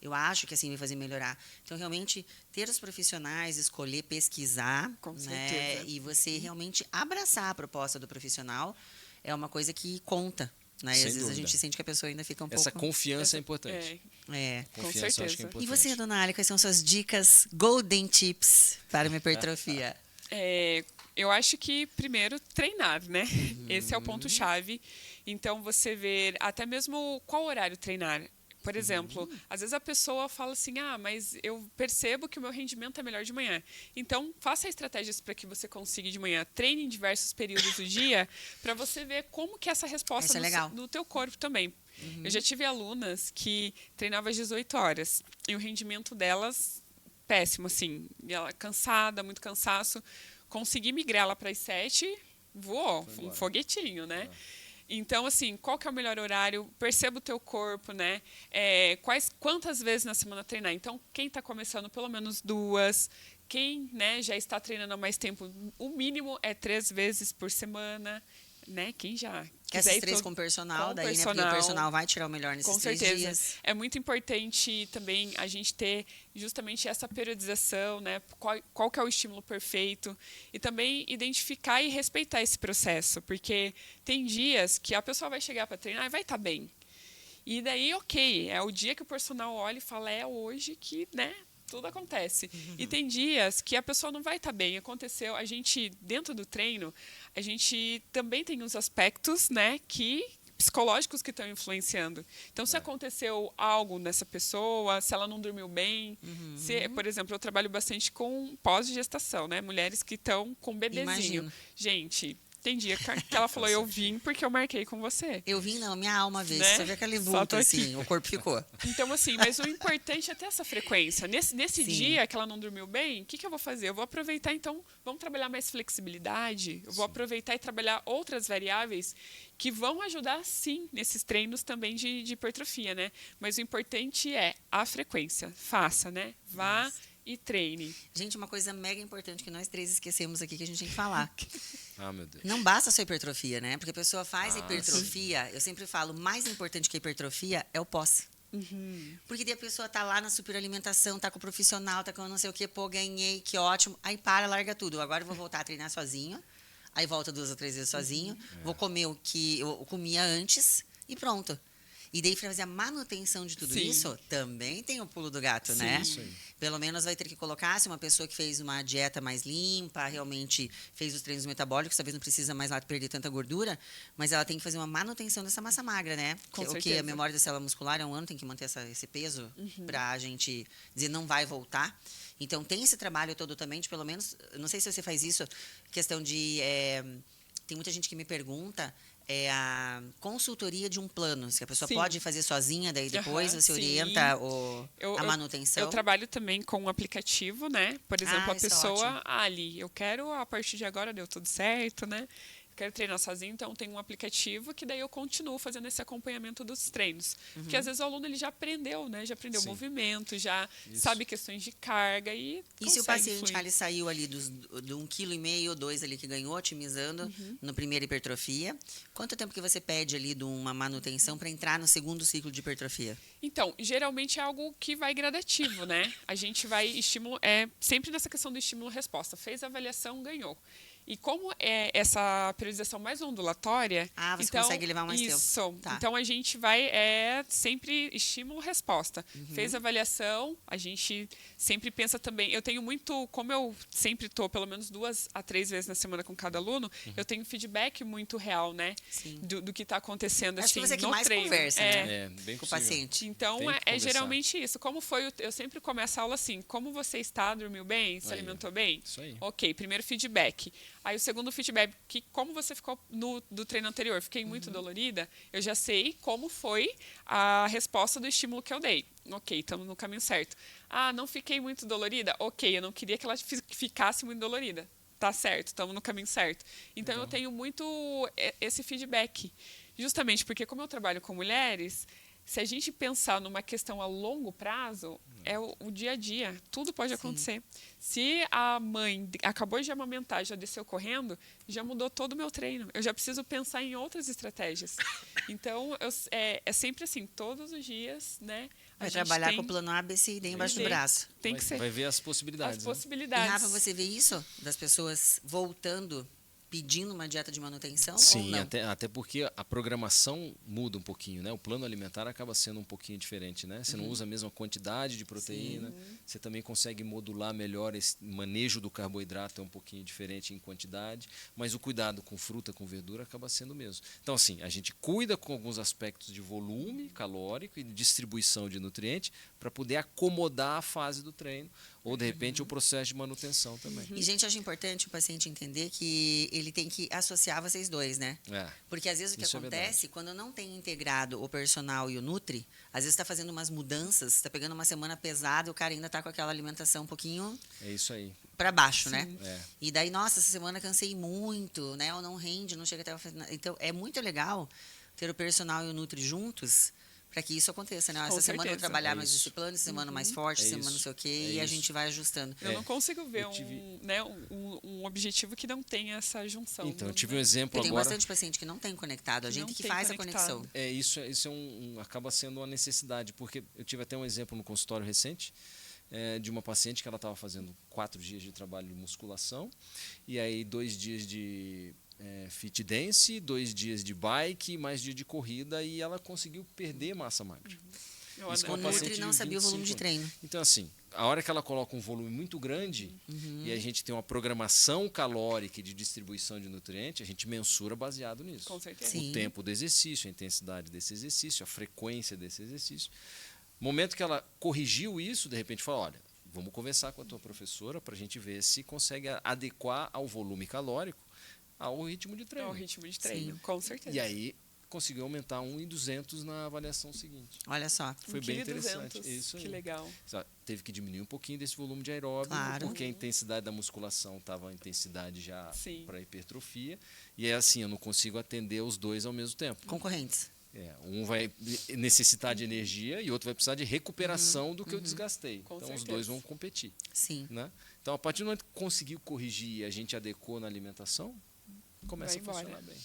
Eu acho que assim vai fazer melhorar. Então, realmente, ter os profissionais, escolher, pesquisar,
Com
né?
certeza.
E você realmente abraçar a proposta do profissional é uma coisa que conta. Né? E
Sem
às vezes a
dúvida.
gente sente que a pessoa ainda fica um
Essa
pouco...
confiança é importante.
Com
Confiança eu acho que é
certeza.
importante.
E você, dona Ali, quais são suas dicas golden tips para uma hipertrofia?
Eu acho que, primeiro, treinar, né? Esse é o ponto-chave. Então, você ver até mesmo qual horário treinar. Por exemplo, às vezes a pessoa fala assim, mas eu percebo que o meu rendimento é melhor de manhã. Então, faça estratégias para que você consiga de manhã. Treine em diversos períodos do dia para você ver como que é essa resposta no teu corpo também. Eu já tive alunas que treinavam às 18 horas e o rendimento delas, péssimo, assim. E ela cansada, muito cansaço. Consegui migrar ela para as 7, voou, um foguetinho, né? Então, assim, qual que é o melhor horário? Perceba o teu corpo, né? Quantas vezes na semana treinar? Então, quem está começando, pelo menos 2. Quem, né, já está treinando há mais tempo, o mínimo é 3 vezes por semana, né? Quem já
Essas 3 com personal, daí, né? Porque o personal vai tirar o melhor nesses 3 dias. Com certeza.
É muito importante também a gente ter justamente essa periodização, né? Qual que é o estímulo perfeito e também identificar e respeitar esse processo, porque tem dias que a pessoa vai chegar para treinar e vai estar bem. E daí, ok, é o dia que o personal olha e fala, é hoje que, né? Tudo acontece. E tem dias que a pessoa não vai estar bem. Aconteceu, a gente, dentro do treino, a gente também tem uns aspectos, né, psicológicos que estão influenciando. Então, se aconteceu algo nessa pessoa, se ela não dormiu bem, por exemplo, eu trabalho bastante com pós-gestação, né, mulheres que estão com bebezinho.
Imagino.
Gente, tem dia que ela falou, eu vim porque eu marquei com você.
Eu vim, não, minha alma veio.
Né?
Você vê aquele vulto, assim, o corpo ficou.
Então, assim, mas o importante é ter essa frequência. Nesse dia que ela não dormiu bem, o que eu vou fazer? Eu vou aproveitar, então, vamos trabalhar mais flexibilidade, eu vou aproveitar e trabalhar outras variáveis que vão ajudar, sim, nesses treinos também de hipertrofia, né? Mas o importante é a frequência. Faça, né? Vá e treine.
Gente, uma coisa mega importante que nós 3 esquecemos aqui que a gente tem que falar.
Meu Deus.
Não basta só hipertrofia, né? Porque a pessoa faz hipertrofia, eu sempre falo, mais importante que a hipertrofia é o pós. Porque daí a pessoa tá lá na superalimentação, tá com o profissional, tá com não sei o quê, ganhei, que ótimo. Aí larga tudo. Agora eu vou voltar a treinar sozinho. Aí volta 2 ou 3 vezes sozinho. Vou comer o que eu comia antes e pronto. E daí, para fazer a manutenção de tudo isso, também tem o pulo do gato, né?
Isso aí.
Pelo menos vai ter que colocar, se uma pessoa que fez uma dieta mais limpa, realmente fez os treinos metabólicos, talvez não precisa mais lá perder tanta gordura, mas ela tem que fazer uma manutenção dessa massa magra, né? O que a memória da célula muscular é 1 ano, tem que manter esse peso para a gente dizer não vai voltar. Então, tem esse trabalho todo também, de pelo menos, não sei se você faz isso, questão de... tem muita gente que me pergunta... a consultoria de um plano, se a pessoa pode fazer sozinha, daí depois você orienta a manutenção.
Eu trabalho também com um aplicativo, né? Por exemplo, a pessoa, Ali, eu quero, a partir de agora deu tudo certo, né? quero treinar sozinho, então tem um aplicativo que daí eu continuo fazendo esse acompanhamento dos treinos. Porque às vezes o aluno ele já aprendeu, né? Já aprendeu o
Sim.
movimento, já
Isso.
sabe questões de carga e
E se o
consegue
paciente
fluir.
ele saiu ali do 1,5 kg ou 2 ali que ganhou, otimizando no primeiro hipertrofia, quanto tempo que você pede ali de uma manutenção para entrar no segundo ciclo de hipertrofia?
Então, geralmente é algo que vai gradativo, né? A gente vai sempre nessa questão do estímulo-resposta. Fez a avaliação, ganhou. E como é essa periodização mais ondulatória...
Você
então,
consegue levar mais tempo.
Isso.
Tá.
Então, a gente vai sempre estímulo-resposta. Fez a avaliação, a gente sempre pensa também... Eu tenho muito... Como eu sempre estou pelo menos 2 a 3 vezes na semana com cada aluno, eu tenho feedback muito real, né?
Sim.
Do que está acontecendo
Acho
assim,
que você que
no
mais
treino.
conversa, né?
Bem
Com o
possível.
paciente.
Então,
Tem que
é
conversar.
geralmente isso. Como foi? Eu sempre começo a aula assim. Como você está? Dormiu bem? Se
Aí,
alimentou bem?
isso aí.
Ok, primeiro feedback. Aí o segundo feedback, que como você ficou do treino anterior? Fiquei muito dolorida? Eu já sei como foi a resposta do estímulo que eu dei. Ok, estamos no caminho certo. Não fiquei muito dolorida? Ok, eu não queria que ela ficasse muito dolorida. Tá certo, estamos no caminho certo. Então, eu tenho muito esse feedback. Justamente porque, como eu trabalho com mulheres, se a gente pensar numa questão a longo prazo, é o dia a dia. Tudo pode acontecer. Se a mãe acabou de amamentar, já desceu correndo, já mudou todo o meu treino. Eu já preciso pensar em outras estratégias. Então, é sempre assim, todos os dias, né?
Vai trabalhar com o plano A, B, C e D embaixo do braço.
Tem que ser.
Vai ver as possibilidades.
As
né?
E,
possibilidades.
Rafa, você vê isso? Das pessoas voltando, pedindo uma dieta de manutenção ou
Sim,
não?
até porque a programação muda um pouquinho, né? O plano alimentar acaba sendo um pouquinho diferente, né? Você não usa a mesma quantidade de proteína, você também consegue modular melhor esse manejo do carboidrato, é um pouquinho diferente em quantidade, mas o cuidado com fruta, com verdura acaba sendo o mesmo. Então, assim, a gente cuida com alguns aspectos de volume calórico e de distribuição de nutrientes para poder acomodar a fase do treino ou, de repente, o processo de manutenção também.
E, gente, acho importante o paciente entender que ele tem que associar vocês dois, né? Porque às vezes o que
Isso é
acontece, quando não tem integrado o personal e o nutri, às vezes está fazendo umas mudanças, está pegando uma semana pesada e o cara ainda está com aquela alimentação um pouquinho
É isso aí.
para baixo, né?
É.
E daí, nossa, essa semana cansei muito, né? Ou não rende, não chega até... Então, é muito legal ter o personal e o nutri juntos para que isso aconteça, né?
Com
Essa semana eu vou
certeza.
trabalhar
É
mais
isso.
esse plano, essa semana mais forte,
É
semana não
isso.
sei o quê,
É
e a
isso.
gente vai ajustando.
Eu não consigo ver
eu tive-
um objetivo que não tenha essa junção.
Então, eu tive um exemplo
Eu tenho
agora.
bastante paciente que não tem conectado, a
Que
gente
não
que
tem
faz
conectado.
a conexão.
Isso acaba sendo uma necessidade, porque eu tive até um exemplo no consultório recente de uma paciente que ela estava fazendo 4 dias de trabalho de musculação e aí 2 dias de fit dance, 2 dias de bike, mais dia de corrida e ela conseguiu perder massa magra. Isso com
O
uma paciente
nutri não
de
sabia o volume de
25
treino.
Então, assim, a hora que ela coloca um volume muito grande e a gente tem uma programação calórica e de distribuição de nutrientes, a gente mensura baseado nisso.
Com certeza.
Sim.
O tempo do exercício, a intensidade desse exercício, a frequência desse exercício. Momento que ela corrigiu isso, de repente fala, olha, vamos conversar com a tua professora para a gente ver se consegue adequar ao volume calórico ao ritmo de
É
treino.
o ritmo de treino, com certeza.
E aí conseguiu aumentar 1.200 na avaliação seguinte.
Olha só.
Foi bem interessante.
1,2 kg.
Isso aí.
Que legal.
Teve que diminuir um pouquinho desse volume de aeróbio,
Claro.
porque a intensidade da musculação estava a intensidade já
Sim.
para hipertrofia. E é assim, eu não consigo atender os dois ao mesmo tempo.
Concorrentes.
Um vai necessitar de energia e outro vai precisar de recuperação do que eu desgastei.
Com
então, os
certeza.
dois vão competir.
Sim.
Né? Então, a partir do momento que conseguiu corrigir e a gente adequou na alimentação, começa
Vai
a funcionar
embora.
bem.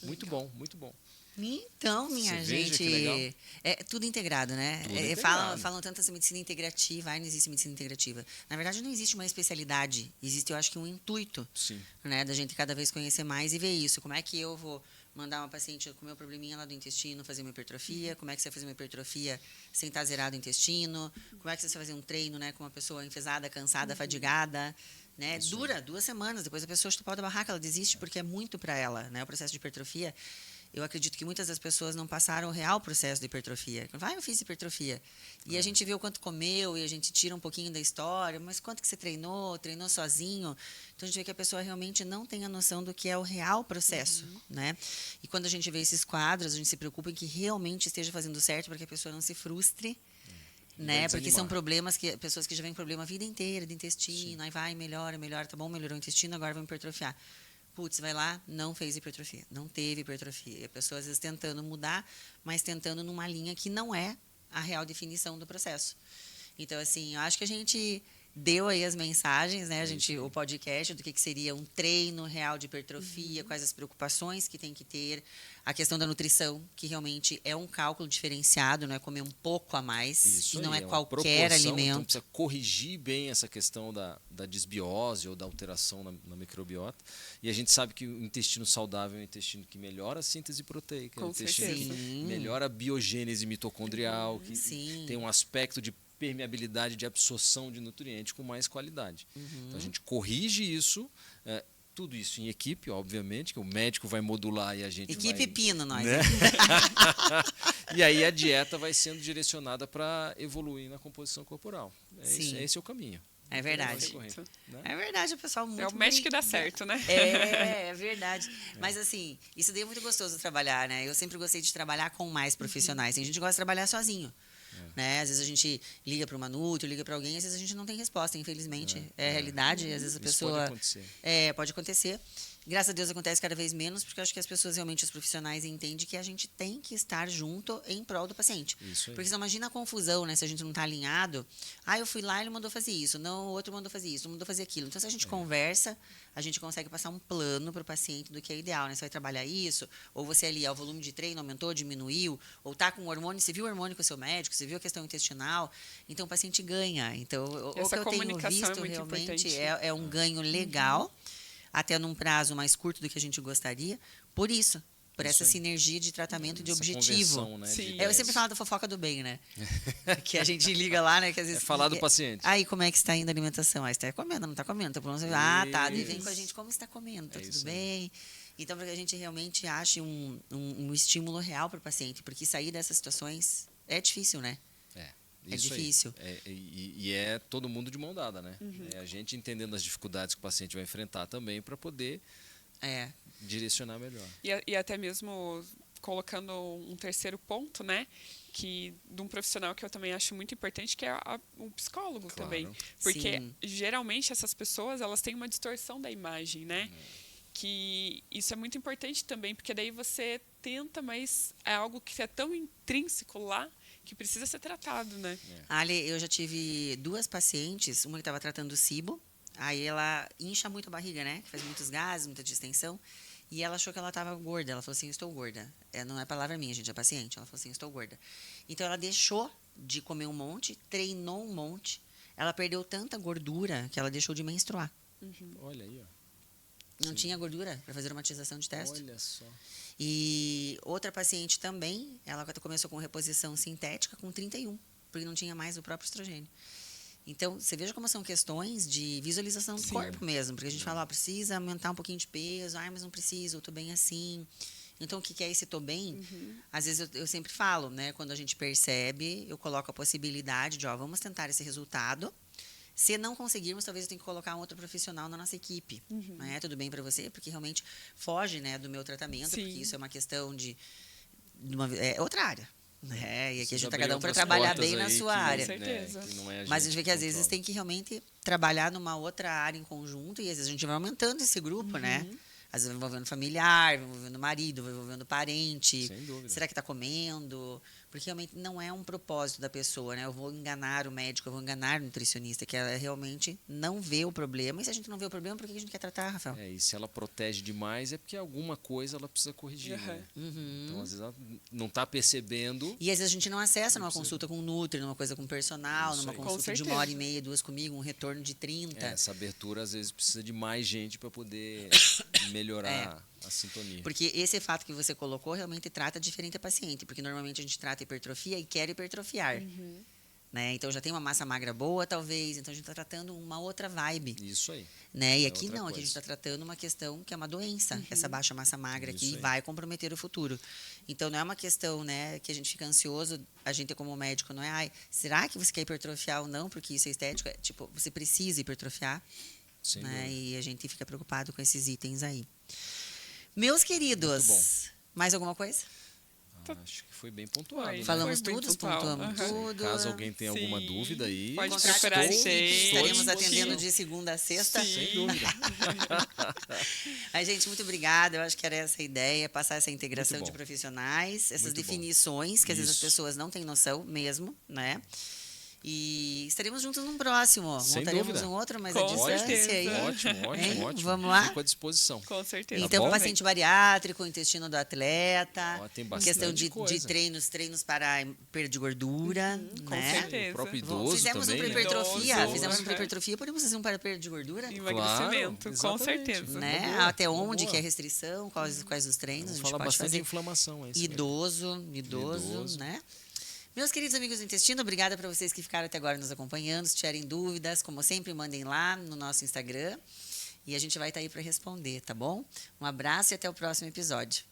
Muito bom, muito bom.
Então, minha
Você veja
gente,
que legal.
é tudo integrado, né?
Tudo integrado.
Falam tanto essa medicina integrativa, não existe medicina integrativa. Na verdade, não existe uma especialidade, existe, eu acho que um intuito,
Sim.
né, da gente cada vez conhecer mais e ver isso. Como é que eu vou mandar uma paciente com meu probleminha lá do intestino fazer uma hipertrofia? Como é que você vai fazer uma hipertrofia sem estar zerado o intestino? Como é que você vai fazer um treino, né, com uma pessoa enfesada, cansada, fadigada? Né? Dura 2 semanas, depois a pessoa chuta o pau da barraca, ela desiste porque é muito para ela, né? O processo de hipertrofia. Eu acredito que muitas das pessoas não passaram o real processo de hipertrofia. Eu fiz hipertrofia. E a gente vê o quanto comeu e a gente tira um pouquinho da história, mas quanto que você treinou sozinho. Então, a gente vê que a pessoa realmente não tem a noção do que é o real processo, né? E quando a gente vê esses quadros, a gente se preocupa em que realmente esteja fazendo certo para que a pessoa não se frustre, né? Porque são problemas que pessoas que já vêm com problema a vida inteira de intestino, aí vai, melhora, tá bom, melhorou o intestino, agora vamos hipertrofiar. putz, vai lá, não fez hipertrofia, não teve hipertrofia. E a pessoa, às vezes, tentando mudar, mas tentando numa linha que não é a real definição do processo. Então, assim, eu acho que a gente deu aí as mensagens, né? O podcast do que seria um treino real de hipertrofia, quais as preocupações que tem que ter, a questão da nutrição, que realmente é um cálculo diferenciado, não é comer um pouco a mais,
Isso
e não
aí,
é
uma
qualquer
proporção,
alimento.
Então precisa corrigir bem essa questão da desbiose ou da alteração na microbiota. E a gente sabe que o intestino saudável é um intestino que melhora a síntese proteica, é um
Com
intestino
certeza.
que
Sim.
melhora a biogênese mitocondrial, que
Sim.
tem um aspecto de permeabilidade de absorção de nutrientes com mais qualidade. Então a gente corrige isso, tudo isso em equipe, obviamente, que o médico vai modular e a gente
Equipe
vai...
Pino, nós.
né?
Hein?
E aí a dieta vai sendo direcionada para evoluir na composição corporal.
Sim.
Esse é o caminho.
É verdade.
Correto, né?
É verdade, o pessoal muito
É o match
bem-
que dá certo, né?
É verdade. Mas assim, isso daí é muito gostoso trabalhar, né? Eu sempre gostei de trabalhar com mais profissionais. Tem gente que gosta de trabalhar sozinho. Né? Às vezes a gente liga para uma nutri, liga para alguém, às vezes a gente não tem resposta, infelizmente. É a realidade, às vezes a
Isso
pessoa...
pode acontecer.
Pode acontecer. Graças a Deus acontece cada vez menos, porque eu acho que as pessoas realmente, os profissionais, entendem que a gente tem que estar junto em prol do paciente.
Isso aí.
Porque você imagina a confusão, né? Se a gente não está alinhado. Eu fui lá, ele mandou fazer isso. Não, o outro mandou fazer isso, mandou fazer aquilo. Então, se a gente conversa, a gente consegue passar um plano para o paciente do que é ideal, né? Você vai trabalhar isso, ou você ali, o volume de treino aumentou, diminuiu, ou tá com hormônio, você viu o hormônio com o seu médico, você viu a questão intestinal, então o paciente ganha. Então, o que
Essa
eu tenho
comunicação é
visto
muito
realmente
importante.
é um ganho legal, até num prazo mais curto do que a gente gostaria, por isso. Por
Isso
essa
aí.
sinergia de tratamento de
Essa
objetivo.
conversão, né, de
Sim.
Eu
ideias.
sempre falo da fofoca do bem, né? Que a gente liga lá, né? Que às vezes,
falar do paciente.
Aí, como é que está indo a alimentação? Aí, você está comendo, não está comendo? Tá falando, tá. Daí vem com a gente, como está comendo? Tá
É
tudo
isso aí.
bem? Então, para que a gente realmente ache um estímulo real para o paciente. Porque sair dessas situações é difícil, né? É
Isso aí.
difícil.
E é todo mundo de mão dada, né? É a gente entendendo as dificuldades que o paciente vai enfrentar também para poder direcionar melhor.
E até mesmo colocando um terceiro ponto, né? Que de um profissional que eu também acho muito importante, que é o psicólogo
Claro.
também. Porque
Sim.
geralmente essas pessoas, elas têm uma distorção da imagem, né? Que isso é muito importante também, porque daí você tenta, mas é algo que é tão intrínseco lá que precisa ser tratado, né?
Ali, eu já tive 2 pacientes, uma que estava tratando o SIBO, aí ela incha muito a barriga, né? Que faz muitos gases, muita distensão. E ela achou que ela estava gorda. Ela falou assim, estou gorda. Não é palavra minha, gente, é paciente. Ela falou assim, estou gorda. Então, ela deixou de comer um monte, treinou um monte. Ela perdeu tanta gordura que ela deixou de menstruar.
Olha aí, ó.
Não tinha gordura para fazer aromatização de teste.
Olha só.
E outra paciente também, ela começou com reposição sintética com 31, porque não tinha mais o próprio estrogênio. Então, você veja como são questões de visualização do corpo mesmo. Porque a gente fala, precisa aumentar um pouquinho de peso. Mas não preciso, eu estou bem assim. Então, o que é esse estou bem? Às vezes, eu sempre falo, né? Quando a gente percebe, eu coloco a possibilidade de, vamos tentar esse resultado. Se não conseguirmos, talvez eu tenha que colocar um outro profissional na nossa equipe. Né? Tudo bem para você? Porque realmente foge, né, do meu tratamento.
Sim.
Porque isso é uma questão de outra área. Né? E aqui a gente está
Precisa
cada um
abrir
para
outras
trabalhar
portas
bem na
aí
sua
que,
área.
Com certeza.
que não é
Mas a gente vê que às
controla.
vezes tem que realmente trabalhar numa outra área em conjunto e às vezes a gente vai aumentando esse grupo, né? Às vezes vai envolvendo familiar, vai envolvendo marido, vai envolvendo parente.
Sem dúvida.
Será que está comendo? Porque realmente não é um propósito da pessoa, né? Eu vou enganar o médico, eu vou enganar o nutricionista, que ela realmente não vê o problema. E se a gente não vê o problema, por que a gente quer tratar, Rafael?
E se ela protege demais é porque alguma coisa ela precisa corrigir. Né? Então, às vezes, ela não está percebendo.
E às vezes a gente não acessa numa consulta com o Nutri, numa coisa com o personal,
Isso
numa
aí.
consulta
Com
de
certeza.
1h30, 2 comigo, um retorno de 30.
Essa abertura, às vezes, precisa de mais gente para poder melhorar a sintonia.
Porque esse fato que você colocou realmente trata diferente a paciente. Porque normalmente a gente trata hipertrofia e quer hipertrofiar. Né? Então já tem uma massa magra boa, talvez. Então a gente está tratando uma outra vibe.
Isso aí.
Né? E
É
aqui
outra
não, aqui a gente
coisa.
está tratando uma questão que é uma doença. Essa baixa massa magra
Isso
aqui
aí.
vai comprometer o futuro. Então não é uma questão, né, que a gente fica ansioso, a gente como médico, não é, será que você quer hipertrofiar ou não, porque isso é estético? Tipo, você precisa hipertrofiar.
Sem
Né?
dúvida.
E a gente fica preocupado com esses itens aí. Meus queridos,
Muito bom.
mais alguma coisa?
Acho que foi bem pontuado.
Foi.
Né?
Falamos
bem
tudo,
pontual.
pontuamos
Aham.
tudo.
Caso alguém tenha alguma
Sim.
dúvida aí,
Pode
Contrate
procurar a
a equipe,
gente.
estaremos
Estou à
atendendo
disposição.
de segunda a sexta.
Sim.
Sem dúvida.
Ai, gente, muito obrigada. Eu acho que era essa a ideia, passar essa integração
Muito
de
bom.
profissionais, essas
Muito bom.
definições que às vezes as
Isso.
pessoas não têm noção mesmo, né? E estaremos juntos num próximo.
Sem
Montaremos
dúvida.
um outro mais
Com
à distância
certeza.
aí.
Ótimo,
Hein?
ótimo.
Vamos lá?
Fico à disposição.
Com certeza.
Então,
bom?
paciente bariátrico, intestino do atleta,
Ó, tem bastante
questão de
coisa.
treinos para perda de gordura,
Com
né?
certeza.
O próprio idoso
Fizemos
também,
um para
né?
hipertrofia,
Idoso,
fizemos um para
aham.
hipertrofia, podemos fazer um para perda de gordura?
Emagrecimento, com
exatamente.
certeza.
Né?
Uma boa,
Até
uma
onde
boa.
que é restrição, quais os treinos, a
Vamos
gente
falar
pode
bastante de
fazer.
inflamação. É isso mesmo.
Idoso, né? Meus queridos amigos do intestino, obrigada para vocês que ficaram até agora nos acompanhando. Se tiverem dúvidas, como sempre, mandem lá no nosso Instagram e a gente vai estar aí para responder, tá bom? Um abraço e até o próximo episódio.